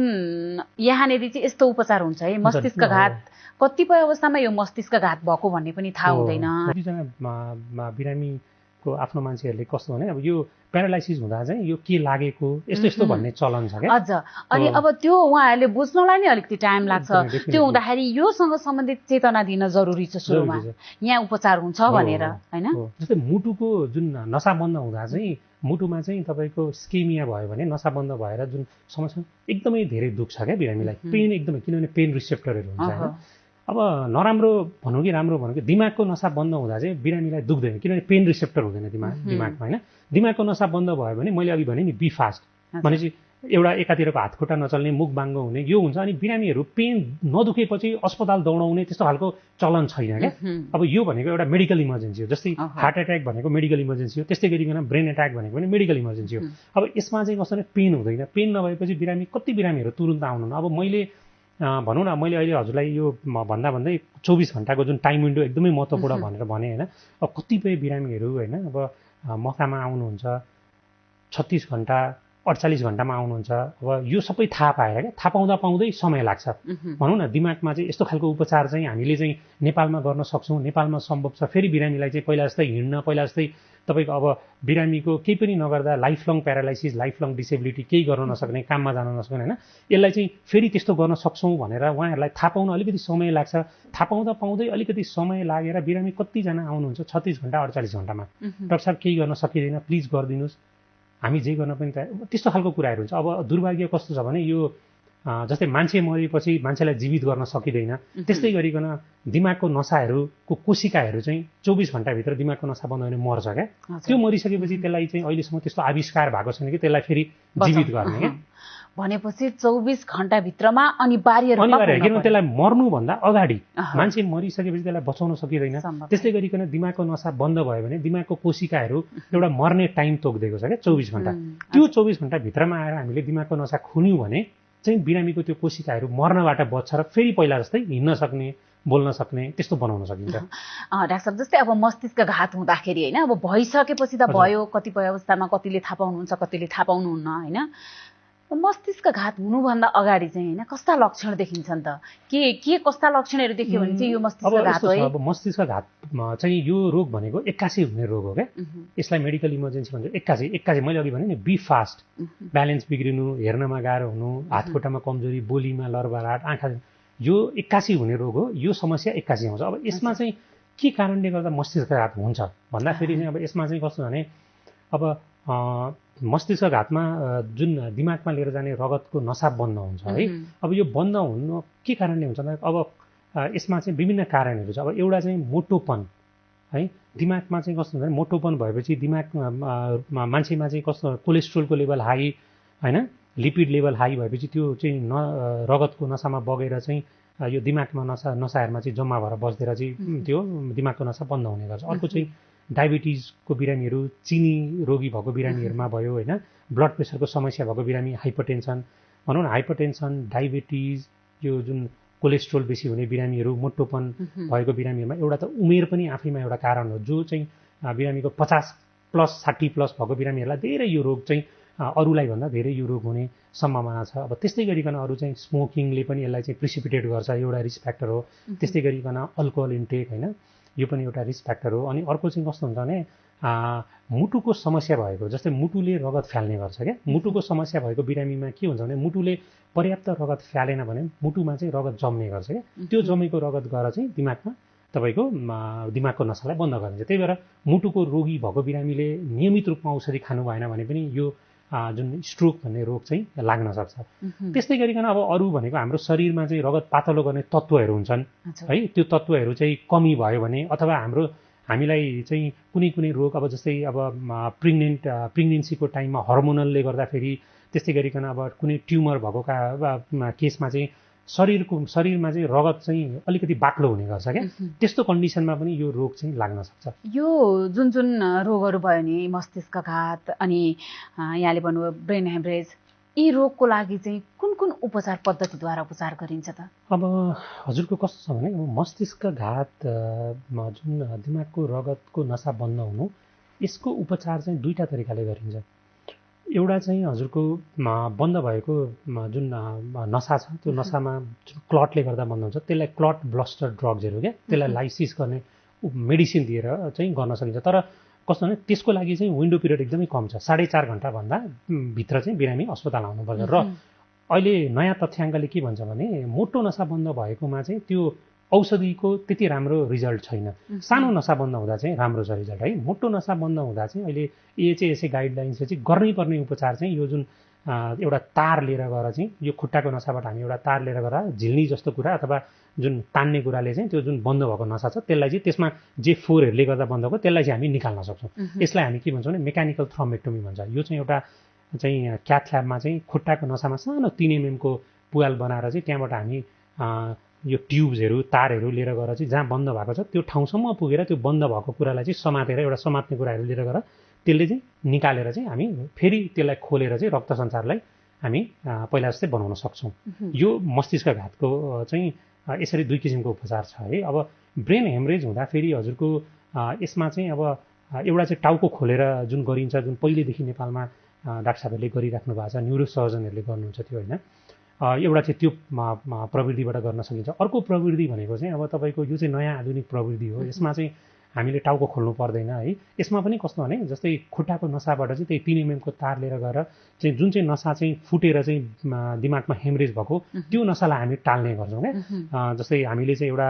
यहाँनिर चाहिँ यस्तो उपचार हुन्छ है मस्तिष्कघात, कतिपय अवस्थामा यो मस्तिष्कघात भएको भन्ने पनि थाहा हुँदैन। कतिजना बिरामीको दिमागको आफ्नो मान्छेहरूले कस्तो भने अब यो प्यारालाइसिस हुँदा चाहिँ यो के लागेको यस्तो यस्तो भन्ने चलन छ क्या। अझ अनि अब त्यो उहाँहरूले बुझ्नलाई नै अलिकति टाइम लाग्छ। त्यो हुँदाखेरि योसँग सम्बन्धित चेतना दिन जरुरी छ सुरुमा, यहाँ उपचार हुन्छ भनेर हैन। जस्तै मुटुको जुन नसा बन्द हुँदा चाहिँ मुटुमा चाहिँ तपाईँको स्केमिया भयो भने नसा बन्द भएर जुन समस्या एकदमै धेरै दुख्छ क्या बिरामीलाई, पेन एकदमै, किनभने पेन रिसेप्टरहरू हुन्छ होइन। अब नराम्रो भनौँ कि राम्रो भनौँ कि दिमागको नसा बन्द हुँदा चाहिँ बिरामीलाई दुख्दैन, किनभने पेन रिसेप्टर हुँदैन दिमागमा होइन। दिमागको नसा बन्द भयो भने मैले अघि भने नि बी फास्ट भनेपछि एउटा एकातिरको हात खुट्टा नचल्ने, मुख बाङ्गो हुने यो हुन्छ। अनि बिरामीहरू पेन नदुखेपछि अस्पताल दौडाउने त्यस्तो खालको चलन छैन क्या। अब यो भनेको एउटा मेडिकल इमर्जेन्सी हो, जस्तै हार्ट एट्याक भनेको मेडिकल इमर्जेन्सी हो, त्यस्तै गरिकन ब्रेन एट्याक भनेको पनि मेडिकल इमर्जेन्सी हो। अब यसमा चाहिँ कस्तो भने पेन हुँदैन, पेन नभएपछि कति बिरामीहरू तुरुन्त आउनु। अब मैले भनौँ न, मैले अहिले हजुरलाई यो भन्दै 24 घन्टाको जुन टाइम विन्डो एकदमै महत्त्वपूर्ण भनेर भने होइन। अब कतिपय बिरामीहरू होइन अब मकामा आउनुहुन्छ 36 घन्टा 48 घन्टामा आउनुहुन्छ। अब यो सबै थाहा पाएर क्या, थाहा पाउँदै समय लाग्छ। भनौँ न दिमागमा चाहिँ यस्तो खालको उपचार चाहिँ हामीले चाहिँ नेपालमा गर्न सक्छौँ, नेपालमा सम्भव छ। फेरि बिरामीलाई चाहिँ पहिला जस्तै हिँड्न, पहिला जस्तै तपाईँको अब बिरामीको केही पनि नगर्दा life long paralysis, life long disability, केही गर्न नसक्ने, काममा जान नसक्ने होइन, यसलाई चाहिँ फेरि त्यस्तो गर्न सक्छौँ भनेर उहाँहरूलाई थाहा पाउन अलिकति समय लाग्छ। थाहा पाउँदै अलिकति समय लागेर बिरामी कतिजना आउनुहुन्छ 36 घन्टा 48 घन्टामा, डाक्टर साहब केही गर्न सकिँदैन, प्लिज गरिदिनुहोस्, हामी जे गर्न पनि त्यस्तो खालको कुराहरू हुन्छ। अब दुर्भाग्य कस्तो छ भने यो जस्तै मान्छे मरेपछि मान्छेलाई जीवित गर्न सकिँदैन, त्यस्तै गरिकन दिमागको नसाहरूको कोशिकाहरू चाहिँ 24 घन्टाभित्र दिमागको नसा बन्द भने मर्छ क्या। त्यो मरिसकेपछि त्यसलाई चाहिँ अहिलेसम्म त्यस्तो आविष्कार भएको छैन कि त्यसलाई फेरि जीवित गर्ने क्या। भनेपछि 24 घन्टाभित्रमा अनिवार्य किनभने त्यसलाई मर्नुभन्दा अगाडि मान्छे मरिसकेपछि त्यसलाई बचाउन सकिँदैन। त्यस्तै गरिकन दिमागको नसा बन्द भयो भने दिमागको कोशिकाहरू एउटा मर्ने टाइम तोकिदिएको छ क्या 24 घन्टा। त्यो 24 घन्टाभित्रमा आएर हामीले दिमागको नसा खुन्यौँ भने चाहिँ बिरामीको त्यो कोशिकाहरू मर्नबाट बच्छ र फेरि पहिला जस्तै हिँड्न सक्ने, बोल्न सक्ने त्यस्तो बनाउन सकिन्छ। डाक्टर साहब जस्तै अब मस्तिष्क घात हुँदाखेरि होइन, अब भइसकेपछि त भयो, कतिपय अवस्थामा कतिले थाहा पाउनुहुन्छ कतिले थाहा पाउनुहुन्न होइन। मस्तिष्क घात हुनुभन्दा अगाडि चाहिँ होइन कस्ता लक्षण देखिन्छन् त, के कस्ता लक्षणहरू देखियो भने चाहिँ यो मस्तिष्क घात हो? अब मस्तिष्क घात चाहिँ यो रोग भनेको एक्कासी हुने रोग हो क्या। यसलाई मेडिकल इमर्जेन्सी भन्छ। एक्कासी मैले अघि भने नि बी फास्ट, ब्यालेन्स बिग्रिनु, हेर्नमा गाह्रो हुनु, हात खुट्टामा कमजोरी, बोलीमा लरबराहट, आँखा, यो एक्कासी हुने रोग हो। यो समस्या एक्कासी आउँछ। अब यसमा चाहिँ के कारणले गर्दा मस्तिष्क घात हुन्छ भन्दाखेरि चाहिँ अब यसमा चाहिँ कस्तो भने अब मस्तिष्क घातमा जुन दिमागमा लिएर जाने रगतको नसा बन्द हुन्छ है। अब यो बन्द हुनु के कारणले हुन्छ भने अब यसमा चाहिँ विभिन्न कारणहरू छ। अब एउटा चाहिँ मोटोपन है, दिमागमा चाहिँ कस्तो हुन्छ भने मोटोपन भएपछि दिमागमा मान्छेमा चाहिँ कस्तो कोलेस्ट्रोलको लेभल हाई होइन, लिपिड लेभल हाई भएपछि त्यो चाहिँ रगतको नसामा बगेर चाहिँ यो दिमागमा नसाहरूमा चाहिँ जम्मा भएर बस्देर चाहिँ त्यो दिमागको नसा बन्द हुने गर्छ। अर्को चाहिँ डायबिटिजको बिरामीहरू, चिनी रोगी भएको बिरामीहरूमा भयो होइन, ब्लड प्रेसरको समस्या भएको बिरामी, हाइपरटेन्सन भनौँ न, हाइपरटेन्सन, डायबिटिज, यो जुन कोलेस्ट्रोल बेसी हुने बिरामीहरू, मोटोपन भएको बिरामीहरूमा एउटा त उमेर पनि आफैमा एउटा कारण हो, जो चाहिँ बिरामीको 50+ 60+ भएको बिरामीहरूलाई धेरै यो रोग चाहिँ अरूलाई भन्दा धेरै यो रोग हुने सम्भावना छ। अब त्यस्तै गरिकन अरू चाहिँ स्मोकिङले पनि यसलाई चाहिँ प्रिसिपिटेट गर्छ, एउटा रिस्क फ्याक्टर हो। त्यस्तै गरिकन अल्कोहल इन्टेक होइन, यो पनि एउटा रिस्क फ्याक्टर हो। अनि अर्को चाहिँ कस्तो हुन्छ भने मुटुको समस्या भएको, जस्तै मुटुले रगत फ्याल्ने गर्छ क्या। मुटुको समस्या भएको बिरामीमा के हुन्छ भने मुटुले पर्याप्त रगत फ्यालेन भने मुटुमा चाहिँ रगत जम्ने गर्छ क्या। त्यो जमेको रगत गएर चाहिँ दिमागमा तपाईँको दिमागको नसालाई बन्द गरिन्छ। त्यही भएर मुटुको रोगी भएको बिरामीले नियमित रूपमा औषधि खानु भएन भने पनि यो जुन स्ट्रोक भन्ने रोग चाहिँ लाग्न सक्छ। त्यस्तै गरिकन अब अरू भनेको हाम्रो शरीरमा चाहिँ रगत पातलो गर्ने तत्त्वहरू हुन्छन् है, त्यो तत्त्वहरू चाहिँ कमी भयो भने अथवा हामीलाई चाहिँ कुनै रोग अब जस्तै अब प्रेग्नेन्सीको टाइममा हर्मोनलले गर्दाखेरि, त्यस्तै गरिकन अब कुनै ट्युमर भएको केसमा चाहिँ शरीरमा चाहिँ रगत चाहिँ अलिकति बाक्लो हुने गर्छ क्या। त्यस्तो कन्डिसनमा पनि यो रोग चाहिँ लाग्न सक्छ। यो जुन रोगहरू भयो नि, मस्तिष्क घात अनि यहाँले भन्नुभयो ब्रेन हेमरेज, यी रोगको लागि चाहिँ कुन उपचार पद्धतिद्वारा उपचार गरिन्छ त? अब हजुरको कस्तो छ भने मस्तिष्क घातमा जुन दिमागको रगतको नसा बन्द हुनु, यसको उपचार चाहिँ दुईटा तरिकाले गरिन्छ। एउटा चाहिँ हजुरको बन्द भएको जुन नसा छ, त्यो नसामा जुन क्लटले गर्दा बन्द हुन्छ त्यसलाई क्लट ब्लस्टर ड्रग्सहरू क्या, त्यसलाई लाइसिस गर्ने मेडिसिन दिएर चाहिँ गर्न सकिन्छ। तर कस्तो भने त्यसको लागि चाहिँ विन्डो पिरियड एकदमै कम छ, 4.5 घन्टाभन्दा भित्र चाहिँ बिरामी अस्पताल आउनुपर्छ। र अहिले नयाँ तथ्याङ्कले के भन्छ भने मोटो नसा बन्द भएकोमा चाहिँ त्यो औषधिको त्यति राम्रो रिजल्ट छैन। सानो नसा बन्द हुँदा चाहिँ राम्रो छ रिजल्ट है। मोटो नसा बन्द हुँदा चाहिँ अहिले एएचएसए गाइडलाइन्सले चाहिँ गर्नैपर्ने उपचार चाहिँ यो जुन एउटा तार लिएर गएर चाहिँ यो खुट्टाको नसाबाट हामी एउटा तार लिएर गएर झिल्नी जस्तो कुरा अथवा जुन तान्ने कुराले चाहिँ त्यो जुन बन्द भएको नसा छ त्यसलाई चाहिँ त्यसमा जे फोरहरूले गर्दा बन्द भएको त्यसलाई चाहिँ हामी निकाल्न सक्छौँ। यसलाई हामी के भन्छौँ भने मेकानिकल थ्रोम्बेक्टोमी भन्छ। यो चाहिँ एउटा चाहिँ क्याथ ल्याबमा चाहिँ खुट्टाको नसामा सानो 3 mm को पुवाल बनाएर चाहिँ त्यहाँबाट हामी यो ट्युब्सहरू तारहरू लिएर गएर चाहिँ जहाँ बन्द भएको छ त्यो ठाउँसम्म पुगेर त्यो बन्द भएको कुरालाई चाहिँ समातेर एउटा समात्ने कुराहरू लिएर गएर त्यसले चाहिँ निकालेर चाहिँ हामी फेरि त्यसलाई खोलेर चाहिँ रक्त सञ्चारलाई हामी पहिला जस्तै बनाउन सक्छौँ। यो मस्तिष्कघातको चाहिँ यसरी 2 किसिमको उपचार छ है। अब ब्रेन हेमरेज हुँदा फेरि हजुरको यसमा चाहिँ अब एउटा चाहिँ टाउको खोलेर जुन गरिन्छ, जुन पहिलेदेखि नेपालमा डाक्टर साहबहरूले गरिराख्नु भएको छ, न्युरो सर्जनहरूले गर्नुहुन्छ त्यो होइन। एउटा चाहिँ त्यो प्रविधिबाट गर्न सकिन्छ। अर्को प्रविधि भनेको चाहिँ अब तपाईँको यो चाहिँ नयाँ आधुनिक प्रविधि हो। यसमा चाहिँ हामीले टाउको खोल्नु पर्दैन है। यसमा पनि कस्तो भने जस्तै खुट्टाको नसाबाट चाहिँ त्यही 3 mm को तार लिएर गएर चाहिँ जुन चाहिँ नसा चाहिँ फुटेर चाहिँ दिमागमा हेमरेज भएको त्यो नसालाई हामी टाल्ने गर्छौँ क्या। जस्तै हामीले चाहिँ एउटा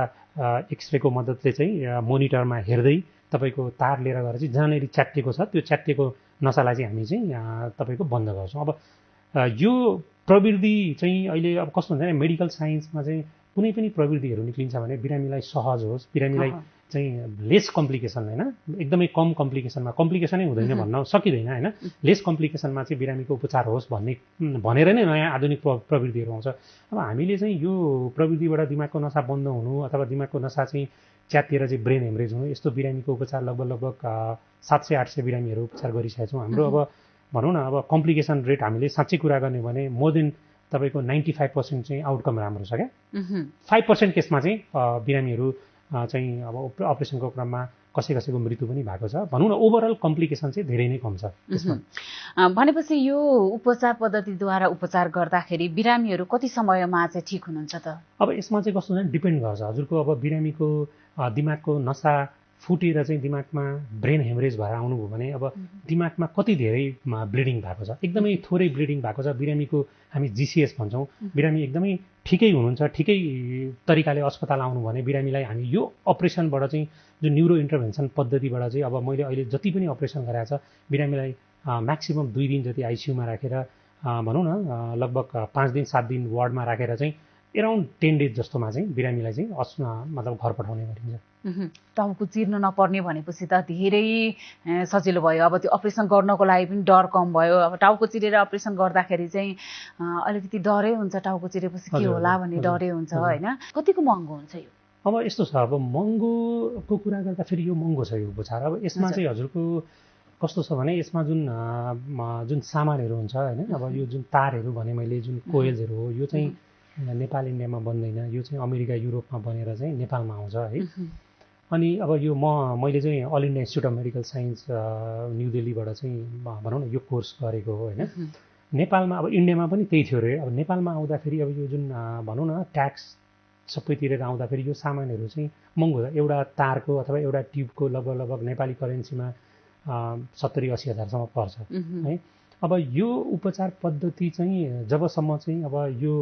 एक्सरेको मद्दतले चाहिँ मोनिटरमा हेर्दै तपाईँको तार लिएर गएर चाहिँ जहाँनिर च्यातिएको छ त्यो च्यातिएको नसालाई चाहिँ हामी चाहिँ तपाईँको बन्द गर्छौँ। अब यो प्रविधि चाहिँ अहिले अब कस्तो हुन्छ भने मेडिकल साइन्समा चाहिँ कुनै पनि प्रविधिहरू निक्लिन्छ भने बिरामीलाई सहज होस्, बिरामीलाई चाहिँ लेस कम्प्लिकेसन होइन, एकदमै कम कम्प्लिकेसनमा कम्प्लिकेसनै हुँदैन भन्न सकिँदैन होइन, लेस कम्प्लिकेसनमा चाहिँ बिरामीको उपचार होस् भनेर नै नयाँ आधुनिक प्रविधिहरू आउँछ। अब हामीले चाहिँ यो प्रविधिबाट दिमागको नसा बन्द हुनु अथवा दिमागको नसा चाहिँ च्यातिएर चाहिँ ब्रेन हेमरेज हुनु यस्तो बिरामीको उपचार लगभग 700-800 बिरामीहरू उपचार गरिसकेका छौँ। हाम्रो अब भनौँ न अब कम्प्लिकेसन रेट हामीले साँच्चै कुरा गर्ने भने मोर देन तपाईँको 95% चाहिँ आउटकम राम्रो छ क्या। 5% केसमा चाहिँ बिरामीहरू चाहिँ अब अपरेसनको क्रममा कसैको मृत्यु पनि भएको छ। भनौँ न ओभरअल कम्प्लिकेसन चाहिँ धेरै नै कम छ त्यसमा। भनेपछि यो उपचार पद्धतिद्वारा उपचार गर्दाखेरि बिरामीहरू कति समयमा चाहिँ ठिक हुनुहुन्छ त? अब यसमा चाहिँ कस्तो हुन्छ डिपेन्ड गर्छ हजुरको अब बिरामीको दिमागको नसा फुटेर चाहिँ दिमागमा ब्रेन हेमरेज भएर आउनुभयो भने अब दिमागमा कति धेरै ब्लिडिङ भएको छ, एकदमै थोरै ब्लिडिङ भएको छ बिरामीको हामी जिसिएस भन्छौँ। बिरामी एकदमै ठिकै हुनुहुन्छ, ठिकै तरिकाले अस्पताल आउनु भने बिरामीलाई हामी यो अपरेसनबाट चाहिँ जुन न्युरो इन्टरभेन्सन पद्धतिबाट चाहिँ अब मैले अहिले जति पनि अपरेसन गराएको छ बिरामीलाई म्याक्सिमम 2 दिन जति आइसियुमा राखेर भनौँ न लगभग 5 दिन 7 दिन वार्डमा राखेर चाहिँ एराउन्ड 10 डेज जस्तोमा चाहिँ बिरामीलाई चाहिँ मतलब घर पठाउने गरिन्छ। टाउको चिर्नु नपर्ने भनेपछि त धेरै सजिलो भयो। अब त्यो अपरेसन गर्नको लागि पनि डर कम भयो। अब टाउको चिरेर अपरेसन गर्दाखेरि चाहिँ अलिकति डरै हुन्छ, टाउको चिरेपछि के होला भन्ने डरै हुन्छ होइन। कतिको महँगो हुन्छ यो? अब यस्तो छ, अब महँगोको कुरा गर्दाखेरि यो महँगो छ यो उपचार। अब यसमा चाहिँ हजुरको कस्तो छ भने यसमा जुन सामानहरू हुन्छ होइन, अब यो जुन तारहरू भने मैले जुन कोइल्सहरू हो यो चाहिँ नेपाल इन्डियामा बन्दैन, यो चाहिँ अमेरिका युरोपमा बनेर चाहिँ नेपालमा आउँछ है। अनि अब यो मैले चाहिँ all India institute of medical science new दिल्लीबाट चाहिँ भनौँ न यो कोर्स गरेको हो होइन। नेपालमा अब इन्डियामा पनि त्यही थियो अरे। अब नेपालमा आउँदाखेरि अब यो जुन भनौँ न ट्याक्स सबै तिरेर आउँदाखेरि यो सामानहरू चाहिँ महँगो छ। एउटा तारको अथवा एउटा ट्युबको लगभग नेपाली करेन्सीमा 70-80 हजारसम्म पर्छ है। अब यो उपचार पद्धति चाहिँ जबसम्म चाहिँ अब यो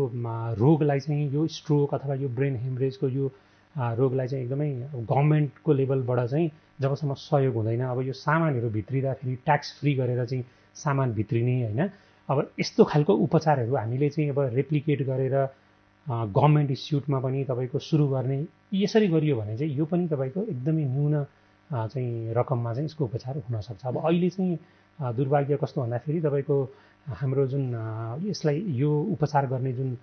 रोगलाई चाहिँ यो स्ट्रोक अथवा यो ब्रेन हेमरेजको यो रोगलाई चाहिँ एकदमै गभर्मेन्टको लेभलबाट चाहिँ जबसम्म सहयोग हुँदैन, अब यो सामानहरू भित्रिँदाखेरि ट्याक्स फ्री गरेर चाहिँ सामान भित्रिने होइन। अब यस्तो खालको उपचारहरू हामीले चाहिँ अब रेप्लिकेट गरेर गभर्मेन्ट इन्स्टिच्युटमा पनि तपाईँको सुरु गर्ने यसरी गरियो भने चाहिँ यो पनि तपाईँको एकदमै न्यून चाहिँ रकममा चाहिँ यसको उपचार हुनसक्छ। अब अहिले चाहिँ दुर्भाग्य कस्तो भन्दाखेरि तपाईँको हाम्रो जुन यसलाई यो उपचार गर्ने जुन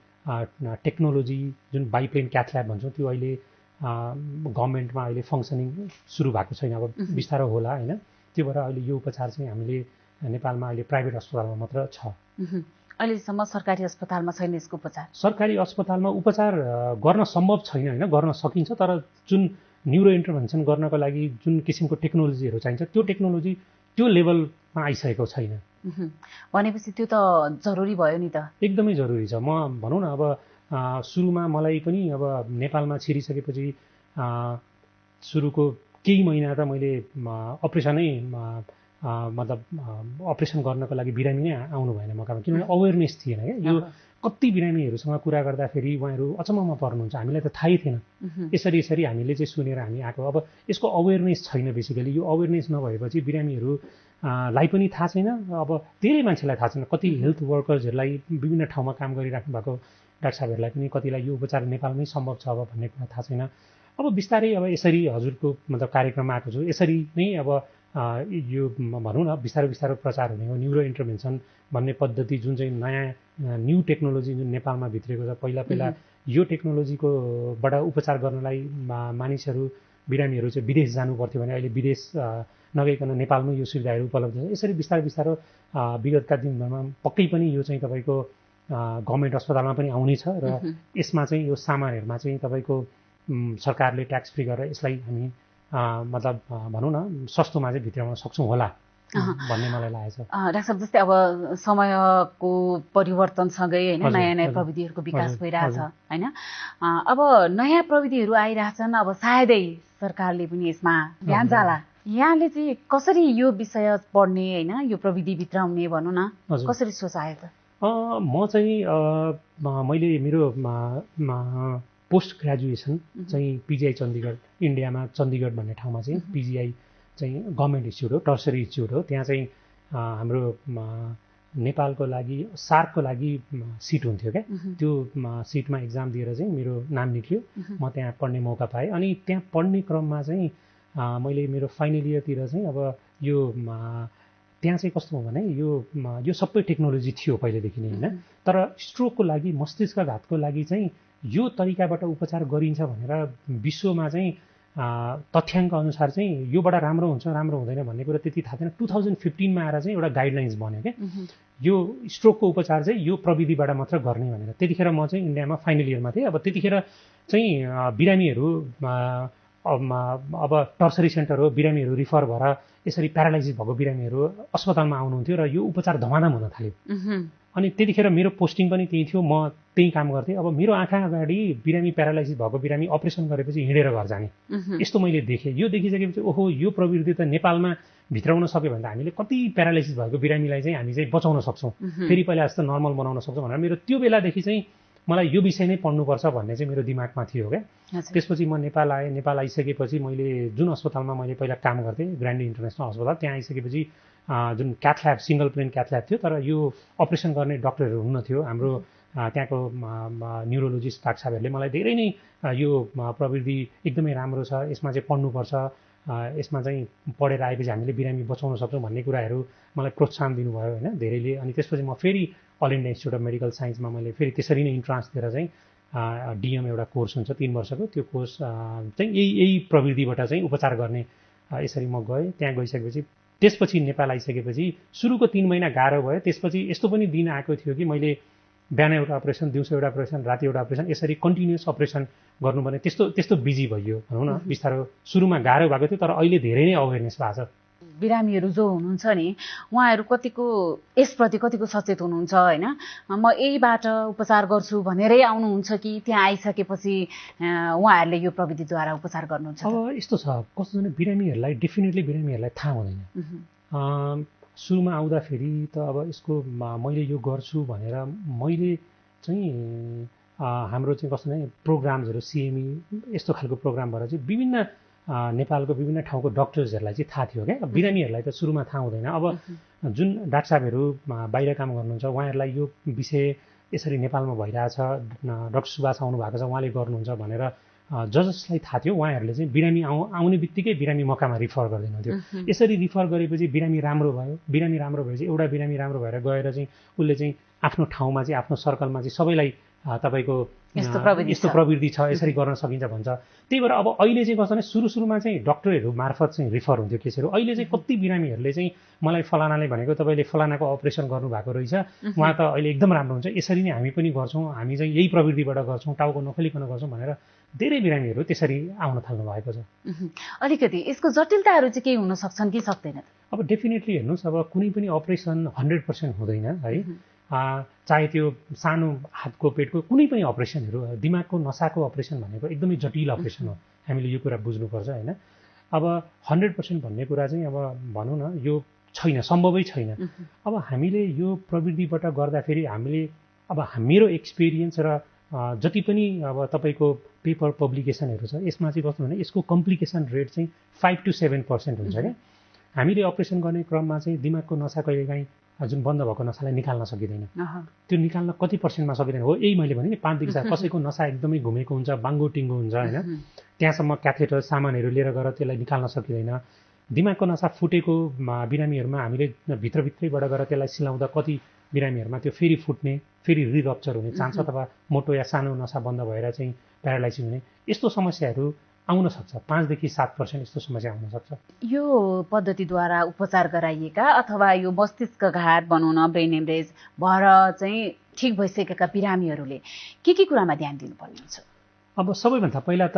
टेक्नोलोजी जुन बाइप्लेन क्याथ ल्याब भन्छौँ त्यो अहिले गभर्मेन्टमा अहिले फङ्सनिङ सुरु भएको छैन। अब बिस्तारो होला होइन। त्यो भएर अहिले यो उपचार चाहिँ हामीले नेपालमा अहिले प्राइभेट अस्पतालमा मात्र छ। अहिलेसम्म सरकारी अस्पतालमा छैन यसको उपचार? सरकारी अस्पतालमा उपचार गर्न सम्भव छैन होइन, गर्न सकिन्छ तर जुन न्युरो इन्टरभेन्सन गर्नको लागि जुन किसिमको टेक्नोलोजीहरू चाहिन्छ त्यो टेक्नोलोजी त्यो लेभलमा आइसकेको छैन। भनेपछि त्यो त जरुरी भयो नि त? एकदमै जरुरी छ। म भनौँ न अब सुरुमा मलाई पनि अब नेपालमा छिरिसकेपछि सुरुको केही महिना त मैले अपरेसनै मतलब अपरेसन गर्नको लागि बिरामी नै आउनु भएन मकामा, किनभने अवेरनेस थिएन क्या। यो कति बिरामीहरूसँग कुरा गर्दाखेरि उहाँहरू अचम्ममा पर्नुहुन्छ, हामीलाई त थाहै थिएन। यसरी हामीले चाहिँ सुनेर हामी आएको। अब यसको अवेरनेस छैन बेसिकली। यो अवेरनेस नभएपछि बिरामीहरू लाई पनि थाहा छैन, अब धेरै मान्छेलाई थाहा छैन। कति हेल्थ वर्कर्सहरूलाई विभिन्न ठाउँमा काम गरिराख्नु भएको डाक्टर साहबहरूलाई पनि कतिलाई यो उपचार नेपालमै सम्भव छ अब भन्ने कुरा थाहा छैन। अब बिस्तारै अब यसरी हजुरको मतलब कार्यक्रममा आएको छु, यसरी नै अब यो भनौँ न बिस्तारै प्रचार हुने हो। न्युरो इन्टरभेन्सन भन्ने पद्धति जुन चाहिँ नयाँ न्यू टेक्नोलोजी जुन नेपालमा भित्रिएको छ, पहिला यो टेक्नोलोजीकोबाट उपचार गर्नलाई मानिसहरू बिरामीहरू चाहिँ विदेश जानु पर्थ्यो भने अहिले विदेश नगइकन नेपालमै यो सुविधाहरू उपलब्ध छ। यसरी बिस्तारै विगतका दिनहरूमा पक्कै पनि यो चाहिँ तपाईँको गभर्मेन्ट अस्पतालमा पनि आउने छ र यसमा चाहिँ यो सामानहरूमा चाहिँ तपाईँको सरकारले ट्याक्स फ्री गरेर यसलाई हामी मतलब भनौँ न सस्तोमा चाहिँ भित्राउन सक्छौँ होला भन्ने मलाई लागेको छ। डाक्टर साहब, जस्तै अब समयको परिवर्तनसँगै होइन नयाँ नयाँ प्रविधिहरूको विकास भइरहेछ होइन। अब नयाँ प्रविधिहरू आइरहेछन्, अब सायदै सरकारले पनि यसमा ध्यान जाला। यहाँले चाहिँ कसरी यो विषय पढ्ने होइन यो प्रविधि भित्राउने भनौँ न कसरी सोच आयो त? म चाहिँ मैले मेरो पोस्ट ग्रेजुएसन चाहिँ पिजिआई चण्डीगढ, इन्डियामा चण्डीगढ भन्ने ठाउँमा चाहिँ पिजिआई चाहिँ गभर्मेन्ट इन्स्टिच्युट हो, टर्सरी इन्स्टिच्युट हो। त्यहाँ चाहिँ हाम्रो नेपालको लागि सार्कको लागि सिट हुन्थ्यो क्या। त्यो सिटमा इक्जाम दिएर चाहिँ मेरो नाम निक्ल्यो, म त्यहाँ पढ्ने मौका पाएँ। अनि त्यहाँ पढ्ने क्रममा चाहिँ मैले मेरो फाइनल इयरतिर चाहिँ अब यो त्यहाँ चाहिँ कस्तो हो भने यो सबै टेक्नोलोजी थियो पहिलेदेखि नै होइन। तर स्ट्रोकको लागि मस्तिष्कघातको लागि चाहिँ यो तरिकाबाट उपचार गरिन्छ भनेर विश्वमा चाहिँ तथ्याङ्क अनुसार चाहिँ योबाट राम्रो हुन्छ राम्रो हुँदैन भन्ने कुरा त्यति थाहा थिएन। 2015मा आएर चाहिँ एउटा गाइडलाइन्स बन्यो क्या, यो स्ट्रोकको उपचार चाहिँ यो प्रविधिबाट मात्र गर्ने भनेर। त्यतिखेर म चाहिँ इन्डियामा फाइनल इयरमा थिएँ। अब त्यतिखेर चाहिँ बिरामीहरू अब टर्सरी सेन्टर हो, बिरामीहरू रिफर भएर यसरी प्यारालाइसिस भएको बिरामीहरू अस्पतालमा आउनुहुन्थ्यो र यो उपचार धमाधम हुन थाल्यो। अनि त्यतिखेर मेरो पोस्टिङ पनि त्यही थियो, म त्यही काम गर्थेँ। अब मेरो आँखा अगाडि बिरामी प्यारालाइसिस भएको बिरामी अपरेसन गरेपछि हिँडेर घर जाने यस्तो मैले देखेँ। यो देखिसकेपछि ओहो यो प्रविधि त नेपालमा भित्राउन सक्यो भने त हामीले कति प्यारालाइसिस भएको बिरामीलाई चाहिँ हामी चाहिँ बचाउन सक्छौँ, फेरि पहिला जस्तो नर्मल बनाउन सक्छौँ भनेर मेरो त्यो बेलादेखि चाहिँ मलाई यो विषय नै पढ्नुपर्छ भन्ने चाहिँ मेरो दिमागमा थियो क्या। त्यसपछि म नेपाल आएँ। नेपाल आइसकेपछि मैले जुन अस्पतालमा मैले पहिला काम गर्थेँ, ग्रान्डी इन्टरनेसनल अस्पताल, त्यहाँ आइसकेपछि जुन cath lab single plain cath lab थियो, तर यो अपरेसन गर्ने डक्टरहरू हुन्न थियो। हाम्रो त्यहाँको न्युरोलोजिस्ट डाक्टर साहबहरूले मलाई धेरै नै यो प्रविधि एकदमै राम्रो छ, यसमा चाहिँ पढ्नुपर्छ, यसमा चाहिँ पढेर आएपछि हामीले बिरामी बचाउन सक्छौँ भन्ने कुराहरू मलाई प्रोत्साहन दिनुभयो होइन धेरैले। अनि त्यसपछि म फेरि all India institute of medical साइन्समा मैले फेरि त्यसरी नै इन्ट्रान्स दिएर चाहिँ डिएम एउटा कोर्स हुन्छ 3 वर्षको, त्यो कोर्स चाहिँ यही प्रविधिबाट चाहिँ उपचार गर्ने यसरी म गएँ। त्यहाँ गइसकेपछि त्यसपछि नेपाल आइसकेपछि सुरुको 3 महिना गाह्रो भयो। त्यसपछि यस्तो पनि दिन आएको थियो कि मैले बिहान एउटा अपरेसन, दिउँसो एउटा अपरेसन, राति एउटा अपरेसन, यसरी कन्टिन्युस अपरेसन गर्नुपर्ने त्यस्तो बिजी भइयो भनौँ न। बिस्तारो सुरुमा गाह्रो भएको थियो, तर अहिले धेरै नै अवेरनेस भएको छ। बिरामीहरू जो हुनुहुन्छ नि उहाँहरू यसप्रति कतिको सचेत हुनुहुन्छ होइन? म यहीबाट उपचार गर्छु भनेरै आउनुहुन्छ कि त्यहाँ आइसकेपछि उहाँहरूले यो प्रविधिद्वारा उपचार गर्नुहुन्छ? अब यस्तो छ, कस्तो भने बिरामीहरूलाई थाहा हुँदैन। सुरुमा आउँदाखेरि त अब यसको मैले यो गर्छु भनेर मैले चाहिँ हाम्रो चाहिँ कस्तो भने प्रोग्राम्सहरू सिएमई यस्तो खालको प्रोग्रामबाट चाहिँ विभिन्न नेपालको विभिन्न ठाउँको डक्टर्सहरूलाई चाहिँ थाहा थियो क्या। बिरामीहरूलाई त सुरुमा थाहा हुँदैन। अब जुन डाक्टर साहबहरू बाहिर काम गर्नुहुन्छ उहाँहरूलाई यो विषय यसरी नेपालमा भइरहेछ, डाक्टर सुभाष आउनु भएको छ, उहाँले गर्नुहुन्छ भनेर जसलाई थाहा थियो उहाँहरूले चाहिँ बिरामी आउने बित्तिकै बिरामी मकामा रिफर गर्दैनथ्यो। यसरी रिफर गरेपछि बिरामी राम्रो भयो। बिरामी राम्रो भएपछि एउटा बिरामी राम्रो भएर गएर चाहिँ उसले चाहिँ आफ्नो ठाउँमा चाहिँ आफ्नो सर्कलमा चाहिँ सबैलाई तपाईँको यस्तो प्रविधि छ, यसरी गर्न सकिन्छ भन्छ। त्यही भएर अब अहिले चाहिँ कस्तो भने सुरुमा चाहिँ डक्टरहरू मार्फत चाहिँ रिफर हुन्थ्यो केसहरू। अहिले चाहिँ कति बिरामीहरूले चाहिँ मलाई फलानाले भनेको तपाईँले फलानाको अपरेसन गर्नुभएको रहेछ, उहाँ त अहिले एकदम राम्रो हुन्छ, यसरी नै हामी पनि गर्छौँ, हामी चाहिँ यही प्रविधिबाट गर्छौँ, टाउको नखोलिकन गर्छौँ भनेर धेरै बिरामीहरू त्यसरी आउन थाल्नु भएको छ। अलिकति यसको जटिलताहरू चाहिँ केही हुन सक्छन् कि सक्दैन? अब डेफिनेटली हेर्नुहोस्, अब कुनै पनि अपरेसन 100% हुँदैन है। चाहे त्यो सानो हातको पेटको कुनै पनि अपरेसनहरू, दिमागको नसाको अपरेसन भनेको एकदमै जटिल अपरेसन हो, हामीले यो कुरा बुझ्नुपर्छ होइन। अब 100% भन्ने कुरा चाहिँ अब भनौँ न यो छैन, सम्भवै छैन। अब हामीले यो प्रविधिबाट गर्दाखेरि हामीले अब मेरो एक्सपिरियन्स र जति पनि अब तपाईँको पेपर पब्लिकेसनहरू छ यसमा चाहिँ कस्तो भने यसको कम्प्लिकेसन रेट चाहिँ 5 to 7% हुन्छ क्या। हामीले अपरेसन गर्ने क्रममा चाहिँ दिमागको नसा कहिलेकाहीँ जुन बन्द भएको नसालाई निकाल्न सकिँदैन, त्यो निकाल्न कति पर्सेन्टमा सकिँदैन हो, यही मैले भने नि 5 देखि 7। कसैको नसा एकदमै घुमेको हुन्छ, बाङ्गो टिङ्गो हुन्छ होइन, त्यहाँसम्म क्याथेटर सामानहरू लिएर गएर त्यसलाई निकाल्न सकिँदैन। दिमागको नसा फुटेको बिरामीहरूमा हामीले भित्रभित्रैबाट गएर त्यसलाई सिलाउँदा कति बिरामीहरूमा त्यो फेरि फुट्ने, फेरि रिरप्चर हुने चान्स अथवा मोटो या सानो नसा बन्द भएर चाहिँ प्यारालाइसिस हुने यस्तो समस्याहरू आउन सक्छ। 5 देखि 7% यस्तो समस्या आउन सक्छ। यो पद्धतिद्वारा उपचार गराइएका अथवा यो मस्तिष्कघात भनौँ न ब्रेन हेमरेज भएर चाहिँ ठिक भइसकेका बिरामीहरूले के कुरामा ध्यान दिनुपर्ने हुन्छ? अब सबैभन्दा पहिला त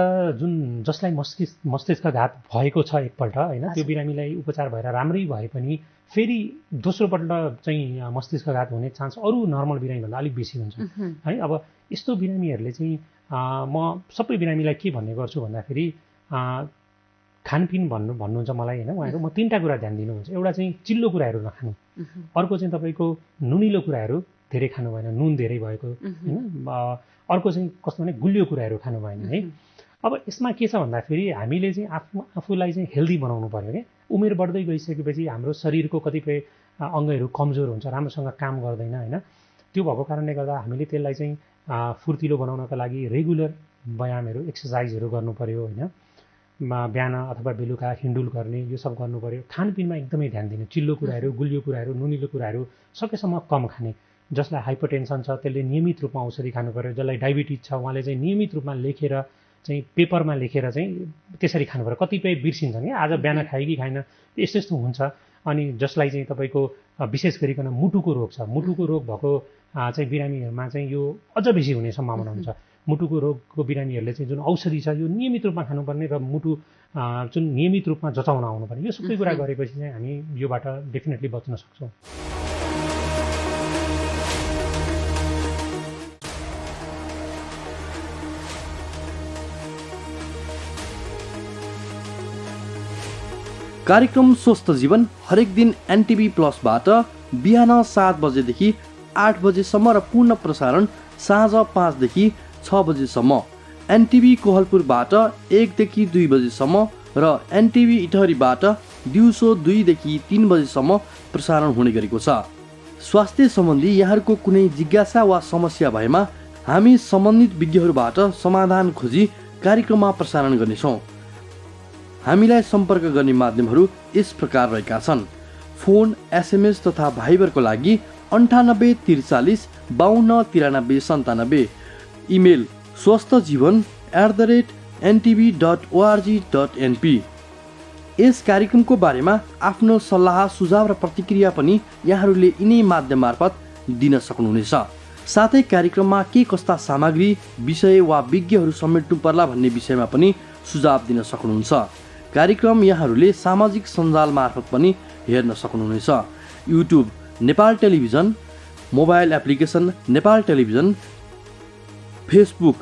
जसलाई मस्तिष्कघात भएको छ एकपल्ट होइन, त्यो बिरामीलाई उपचार भएर राम्रै भए पनि फेरि दोस्रोपल्ट चाहिँ मस्तिष्कघात हुने चान्स अरू नर्मल बिरामीभन्दा अलिक बेसी हुन्छ है। अब यस्तो बिरामीहरूले चाहिँ म सबै बिरामीलाई के भन्ने गर्छु भन्दाखेरि खानपिन भन्नुहुन्छ मलाई होइन, उहाँहरू म 3टा कुरा ध्यान दिनुहुन्छ। एउटा चाहिँ चिल्लो कुराहरू नखानु, अर्को चाहिँ तपाईँको नुनिलो कुराहरू धेरै खानु भएन, नुन धेरै भएको होइन, अर्को चाहिँ कस्तो भने गुलियो कुराहरू खानु भएन है। अब यसमा के छ भन्दाखेरि हामीले चाहिँ आफूलाई चाहिँ हेल्दी बनाउनु पर्यो क्या। उमेर बढ्दै गइसकेपछि हाम्रो शरीरको कतिपय अङ्गहरू कमजोर हुन्छ, राम्रोसँग काम गर्दैन होइन। त्यो भएको कारणले गर्दा हामीले त्यसलाई चाहिँ फुर्तिलो बनाउनका लागि रेगुलर व्यायामहरू एक्सर्साइजहरू गर्नु पर्यो होइन। बिहान अथवा बेलुका हिँडुल गर्ने यो सब गर्नु पर्यो। खानपिनमा एकदमै ध्यान दिनु, चिल्लो कुराहरू, गुलियो कुराहरू, नुनिलो कुराहरू सकेसम्म कम खाने। जसलाई हाइपरटेन्सन छ त्यसले नियमित रूपमा औषधि खानु पर्यो। जसलाई डायबिटिज छ उहाँले चाहिँ नियमित रूपमा लेखेर चाहिँ पेपरमा लेखेर चाहिँ त्यसरी खानु पर्यो। कतिपय बिर्सिन्छन् क्या, आज बिहान खायो कि खाएन यस्तो यस्तो हुन्छ। अनि जसलाई चाहिँ तपाईँको विशेष गरिकन मुटुको रोग छ, मुटुको रोग भएको चाहिँ बिरामीहरूमा चाहिँ यो अझ बेसी हुने सम्भावना हुन्छ। मुटुको रोगको बिरामीहरूले चाहिँ जुन औषधि छ यो नियमित रूपमा खानुपर्ने र मुटु जुन नियमित रूपमा जचाउन आउनुपर्ने, यो सबै कुरा गरेपछि चाहिँ हामी योबाट डेफिनेटली बच्न सक्छौँ। कार्यक्रम स्वस्थ जीवन हरेक दिन एनटिभी प्लसबाट बिहान 7 बजेदेखि 8 बजेसम्म र पूर्ण प्रसारण साँझ 5 देखि 6 बजेसम्म, एनटिभी कोहलपुरबाट 1 देखि 2 बजेसम्म र एनटिभी इटहरीबाट दिउँसो 2 देखि 3 बजेसम्म प्रसारण हुने गरेको छ। स्वास्थ्य सम्बन्धी यहाँहरूको कुनै जिज्ञासा वा समस्या भएमा हामी सम्बन्धित विज्ञहरूबाट समाधान खोजी कार्यक्रममा प्रसारण गर्नेछौँ। हामीलाई सम्पर्क गर्ने माध्यमहरू यस प्रकार रहेका छन्। फोन, एसएमएस तथा भाइबरको लागि 98 43 52 93 97, इमेल swasthjivan@ntv.org.np। यस कार्यक्रमको बारेमा आफ्नो सल्लाह सुझाव र प्रतिक्रिया पनि यहाँहरूले यिनै माध्यम मार्फत दिन सक्नुहुनेछ। साथै कार्यक्रममा के कस्ता सामग्री, विषय वा विज्ञहरू समेट्नु पर्ला भन्ने विषयमा पनि सुझाव दिन सक्नुहुन्छ। कार्यक्रम यहाँहरूले सामाजिक सञ्जाल मार्फत पनि हेर्न सक्नुहुनेछ। YouTube Nepal television, mobile application Nepal television, Facebook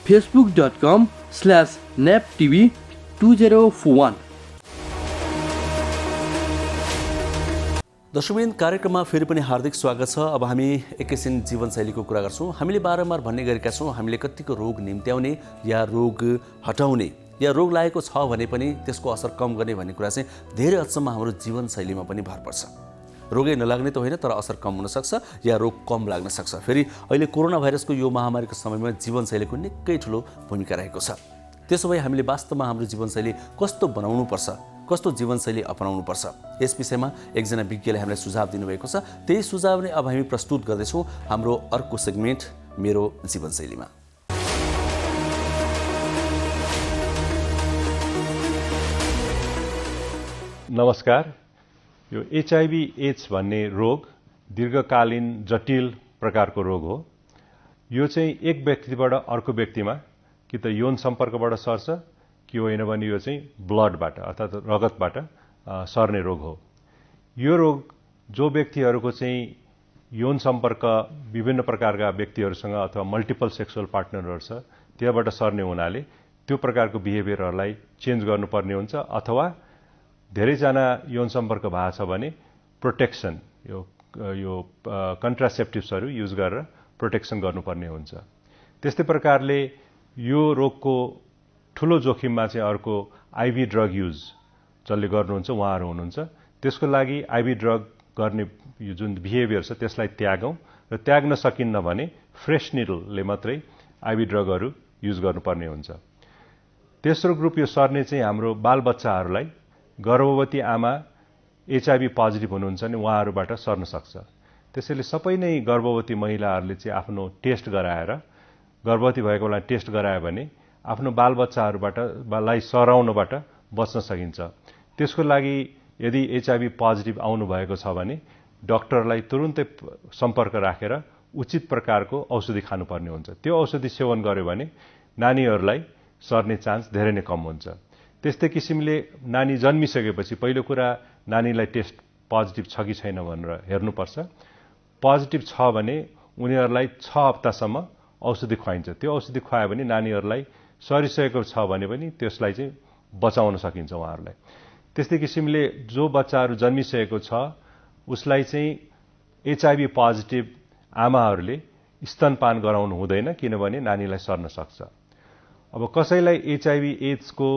facebook.com/neptv2041। दर्शकवृन्द, कार्यक्रममा फेरि पनि हार्दिक स्वागत छ। अब हामी एकैछिन जीवनशैलीको कुरा गर्छौँ। हामीले बारम्बार भन्ने गरेका छौँ हामीले कतिको रोग निम्त्याउने या रोग हटाउने या रोग लागेको छ भने पनि त्यसको असर कम गर्ने भन्ने कुरा चाहिँ धेरै हदसम्म हाम्रो जीवनशैलीमा पनि भर पर्छ। रोगै नलाग्ने त होइन, तर असर कम हुनसक्छ या रोग कम लाग्न सक्छ। फेरि अहिले कोरोना भाइरसको यो महामारीको समयमा जीवनशैलीको निकै ठुलो भूमिका रहेको छ। त्यसो भए हामीले वास्तवमा हाम्रो जीवनशैली कस्तो बनाउनुपर्छ, कस्तो जीवनशैली अपनाउनुपर्छ, यस विषयमा एकजना विज्ञले हामीलाई सुझाव दिनुभएको छ। त्यही सुझाव नै अब हामी प्रस्तुत गर्दैछौँ हाम्रो अर्को सेगमेन्ट मेरो जीवनशैलीमा। नमस्कार। यो एचआईभी एड्स भन्ने रोग दीर्घकालीन जटिल प्रकारको रोग हो। यो चाहिँ एक व्यक्तिबाट अर्को व्यक्तिमा कि त यौन सम्पर्कबाट सर्छ कि होइन भने यो चाहिँ ब्लडबाट अर्थात् रगतबाट सर्ने रोग हो। यो रोग जो व्यक्तिहरूको चाहिँ यौन सम्पर्क विभिन्न प्रकारका व्यक्तिहरूसँग अथवा मल्टिपल सेक्सुअल पार्टनरहरू छ त्यहाँबाट सर्ने हुनाले त्यो प्रकारको बिहेभियरहरूलाई चेन्ज गर्नुपर्ने हुन्छ अथवा धेरैजना यौन सम्पर्क भएको छ भने प्रोटेक्सन यो कन्ट्रासेप्टिभ्सहरू युज गरेर प्रोटेक्सन गर्नुपर्ने हुन्छ। त्यस्तै प्रकारले यो रोगको ठुलो जोखिममा चाहिँ अर्को आइभी ड्रग युज जसले गर्नुहुन्छ उहाँहरू हुनुहुन्छ। त्यसको लागि आइभी ड्रग गर्ने यो जुन बिहेभियर छ त्यसलाई त्यागौँ र त्याग्न सकिन्न भने फ्रेस निडलले मात्रै आइभी ड्रगहरू युज गर्नुपर्ने हुन्छ। तेस्रो ग्रुप यो सर्ने चाहिँ हाम्रो बालबच्चाहरूलाई गर्भवती आमा एचआइभी पोजिटिभ हुनुहुन्छ भने उहाँहरूबाट सर्न सक्छ। त्यसैले सबै नै गर्भवती महिलाहरूले चाहिँ आफ्नो टेस्ट गराएर गर्भवती भएको बेला टेस्ट गरायो भने आफ्नो बालबच्चाहरूलाई सराउनबाट बच्न सकिन्छ। त्यसको लागि यदि एचआइभी पोजिटिभ आउनुभएको छ भने डाक्टरलाई तुरुन्तै सम्पर्क राखेर उचित प्रकारको औषधि खानुपर्ने हुन्छ। त्यो औषधि सेवन गर्यो भने नानीहरूलाई सर्ने चान्स धेरै नै कम हुन्छ। त्यस्तै किसिमले नानी जन्मिसकेपछि पहिलो कुरा नानीलाई टेस्ट पोजिटिभ छ कि छैन भनेर हेर्नुपर्छ। पोजिटिभ छ भने उनीहरूलाई 6 हप्तासम्म औषधि खुवाइन्छ। त्यो औषधि खुवायो भने नानीहरूलाई सरिसकेको छ भने पनि त्यसलाई चाहिँ बचाउन सकिन्छ उहाँहरूलाई। त्यस्तै किसिमले जो बच्चाहरू जन्मिसकेको छ उसलाई चाहिँ एचआइभी पोजिटिभ आमाहरूले स्तनपान गराउनु हुँदैन किनभने नानीलाई सर्न सक्छ। अब कसैलाई एचआइभी एड्सको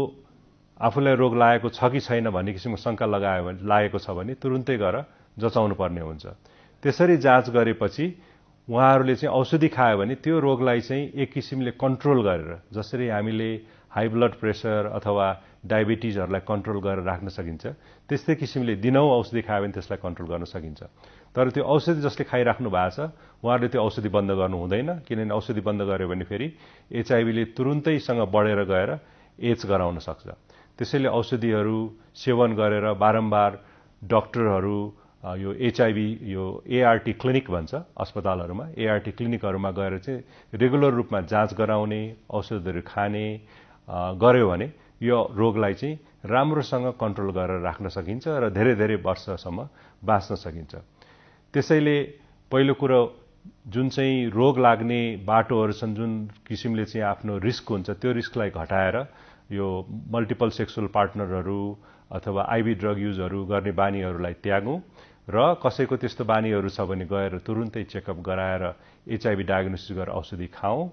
आफूलाई रोग लागेको छ कि छैन भन्ने किसिमको शङ्का लागेको छ भने तुरुन्तै गएर जचाउनु पर्ने हुन्छ। त्यसरी जाँच गरेपछि उहाँहरूले चाहिँ औषधि खायो भने त्यो रोगलाई चाहिँ एक किसिमले कन्ट्रोल गरेर जसरी हामीले हाई ब्लड प्रेसर अथवा डायबिटिजहरूलाई कन्ट्रोल गरेर राख्न सकिन्छ त्यस्तै किसिमले दिनौँ औषधि खायो भने त्यसलाई कन्ट्रोल गर्न सकिन्छ। तर त्यो औषधि जसले खाइराख्नु भएको छ उहाँहरूले त्यो औषधि बन्द गर्नु हुँदैन किनभने औषधि बन्द गर्यो भने फेरि एचआइभीले तुरुन्तैसँग बढेर गएर एड्स गराउन सक्छ। त्यसैले औषधिहरू सेवन गरेर बारम्बार डाक्टरहरू यो एचआइभी यो एआरटी क्लिनिक भन्छ अस्पतालहरूमा एआरटी क्लिनिकहरूमा गएर चाहिँ रेगुलर रूपमा जाँच गराउने औषधहरू खाने गर्यो भने यो रोगलाई चाहिँ राम्रोसँग कन्ट्रोल गरेर राख्न सकिन्छ र धेरै धेरै वर्षसम्म बाँच्न सकिन्छ। त्यसैले पहिलो कुरो जुन चाहिँ रोग लाग्ने बाटोहरू छन् जुन किसिमले चाहिँ आफ्नो रिस्क हुन्छ त्यो रिस्कलाई घटाएर यो मल्टिपल सेक्सुअल पार्टनरहरू अथवा आइभी ड्रग युजहरू गर्ने बानीहरूलाई त्यागौँ र कसैको त्यस्तो बानीहरू छ भने गएर तुरुन्तै चेकअप गराएर एचआइभी डायग्नोसिस गरेर औषधि खाऊँ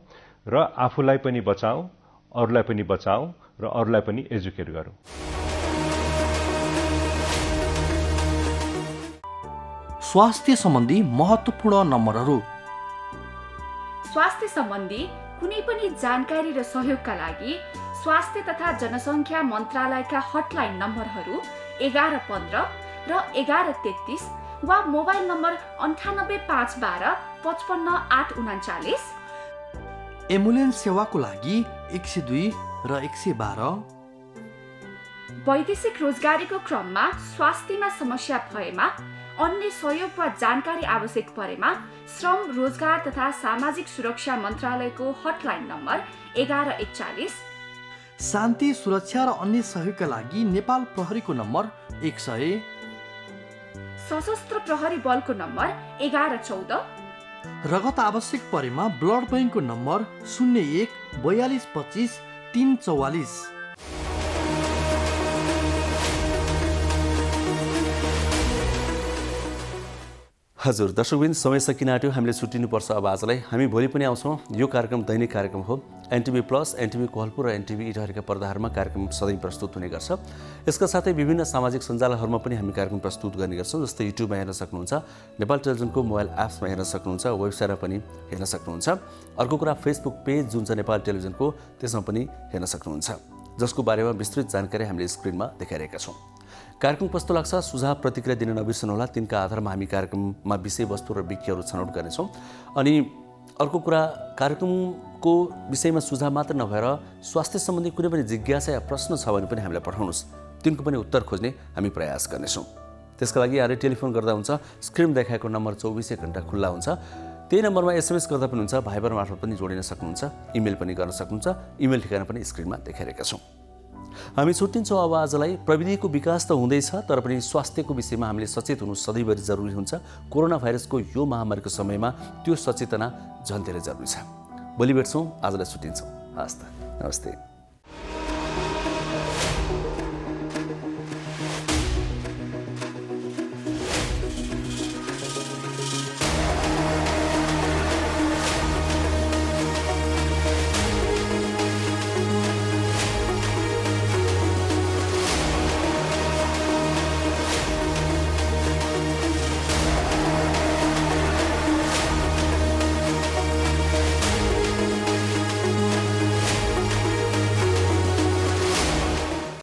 र आफूलाई पनि बचाऊँ अरूलाई पनि बचाऊँ र अरूलाई पनि एजुकेट गरौँ। स्वास्थ्य सम्बन्धी महत्त्वपूर्ण नम्बरहरू। स्वास्थ्य सम्बन्धी कुनै पनि जानकारी र सहयोगका लागि स्वास्थ्य तथा जनसङ्ख्या मन्त्रालयका हटलाइन नम्बरहरू 1115 र 1133 वा मोबाइल नम्बर 98512 55839। एम्बुलेन्स सेवाको लागि 102 र 112। वैदेशिक रोजगारीको क्रममा स्वास्थ्यमा समस्या भएमा अन्य सहयोग वा जानकारी आवश्यक परेमा श्रम रोजगार तथा सामाजिक सुरक्षा मन्त्रालयको हटलाइन नम्बर 1141। शान्ति सुरक्षा र अन्य सहयोगका लागि नेपाल प्रहरीको नम्बर 100। सशस्त्र प्रहरी बलको नम्बर 1114। रगत आवश्यक परेमा ब्लड बैंकको नम्बर 01 42 25 344। हजुर दर्शकबिन समय सकिन आँट्यो हामीले छुट्टिनुपर्छ अब आजलाई। हामी भोलि पनि आउँछौँ। यो कार्यक्रम दैनिक कार्यक्रम हो। एनटिभी प्लस एनटिभी कोहलपुर र एनटिभी इटहरीका पर्दाहरूमा कार्यक्रम सधैँ प्रस्तुत हुने गर्छ। यसका साथै विभिन्न सामाजिक सञ्जालहरूमा पनि हामी कार्यक्रम प्रस्तुत गर्ने गर्छौँ। जस्तै युट्युबमा हेर्न सक्नुहुन्छ, नेपाल टेलिभिजनको मोबाइल एप्समा हेर्न सक्नुहुन्छ, वेबसाइटमा पनि हेर्न सक्नुहुन्छ। अर्को कुरा फेसबुक पेज जुन छ नेपाल टेलिभिजनको त्यसमा पनि हेर्न सक्नुहुन्छ, जसको बारेमा विस्तृत जानकारी हामीले स्क्रिनमा देखाइरहेका छौँ। कार्यक्रम कस्तो लाग्छ सुझाव प्रतिक्रिया दिन नबिर्सनुहोला। तिनका आधारमा हामी कार्यक्रममा विषयवस्तु र विज्ञहरू छनौट गर्नेछौँ। अनि अर्को कुरा कार्यक्रमको विषयमा सुझाव मात्र नभएर स्वास्थ्य सम्बन्धी कुनै पनि जिज्ञासा या प्रश्न छ भने पनि हामीलाई पठाउनुहोस्। तिनको पनि उत्तर खोज्ने हामी प्रयास गर्नेछौँ। त्यसका लागि यहाँले टेलिफोन गर्दा हुन्छ, स्क्रिन देखाएको नम्बर 24 घण्टा खुल्ला हुन्छ। त्यही नम्बरमा एसएमएस गर्दा पनि हुन्छ, भाइबर मार्फत पनि जोडिन सक्नुहुन्छ, इमेल पनि गर्न सक्नुहुन्छ। इमेल ठेगाना पनि स्क्रिनमा देखाइरहेका छौँ। हामी छुट्टिन्छौँ अब आजलाई। प्रविधिको विकास त हुँदैछ तर पनि स्वास्थ्यको विषयमा हामीले सचेत हुनु सधैँभरि जरुरी हुन्छ। कोरोना भाइरसको यो महामारीको समयमा त्यो सचेतना झन् धेरै जरुरी छ। भोलि भेट्छौँ। आजलाई छुट्टिन्छौँ। हस् त, नमस्ते।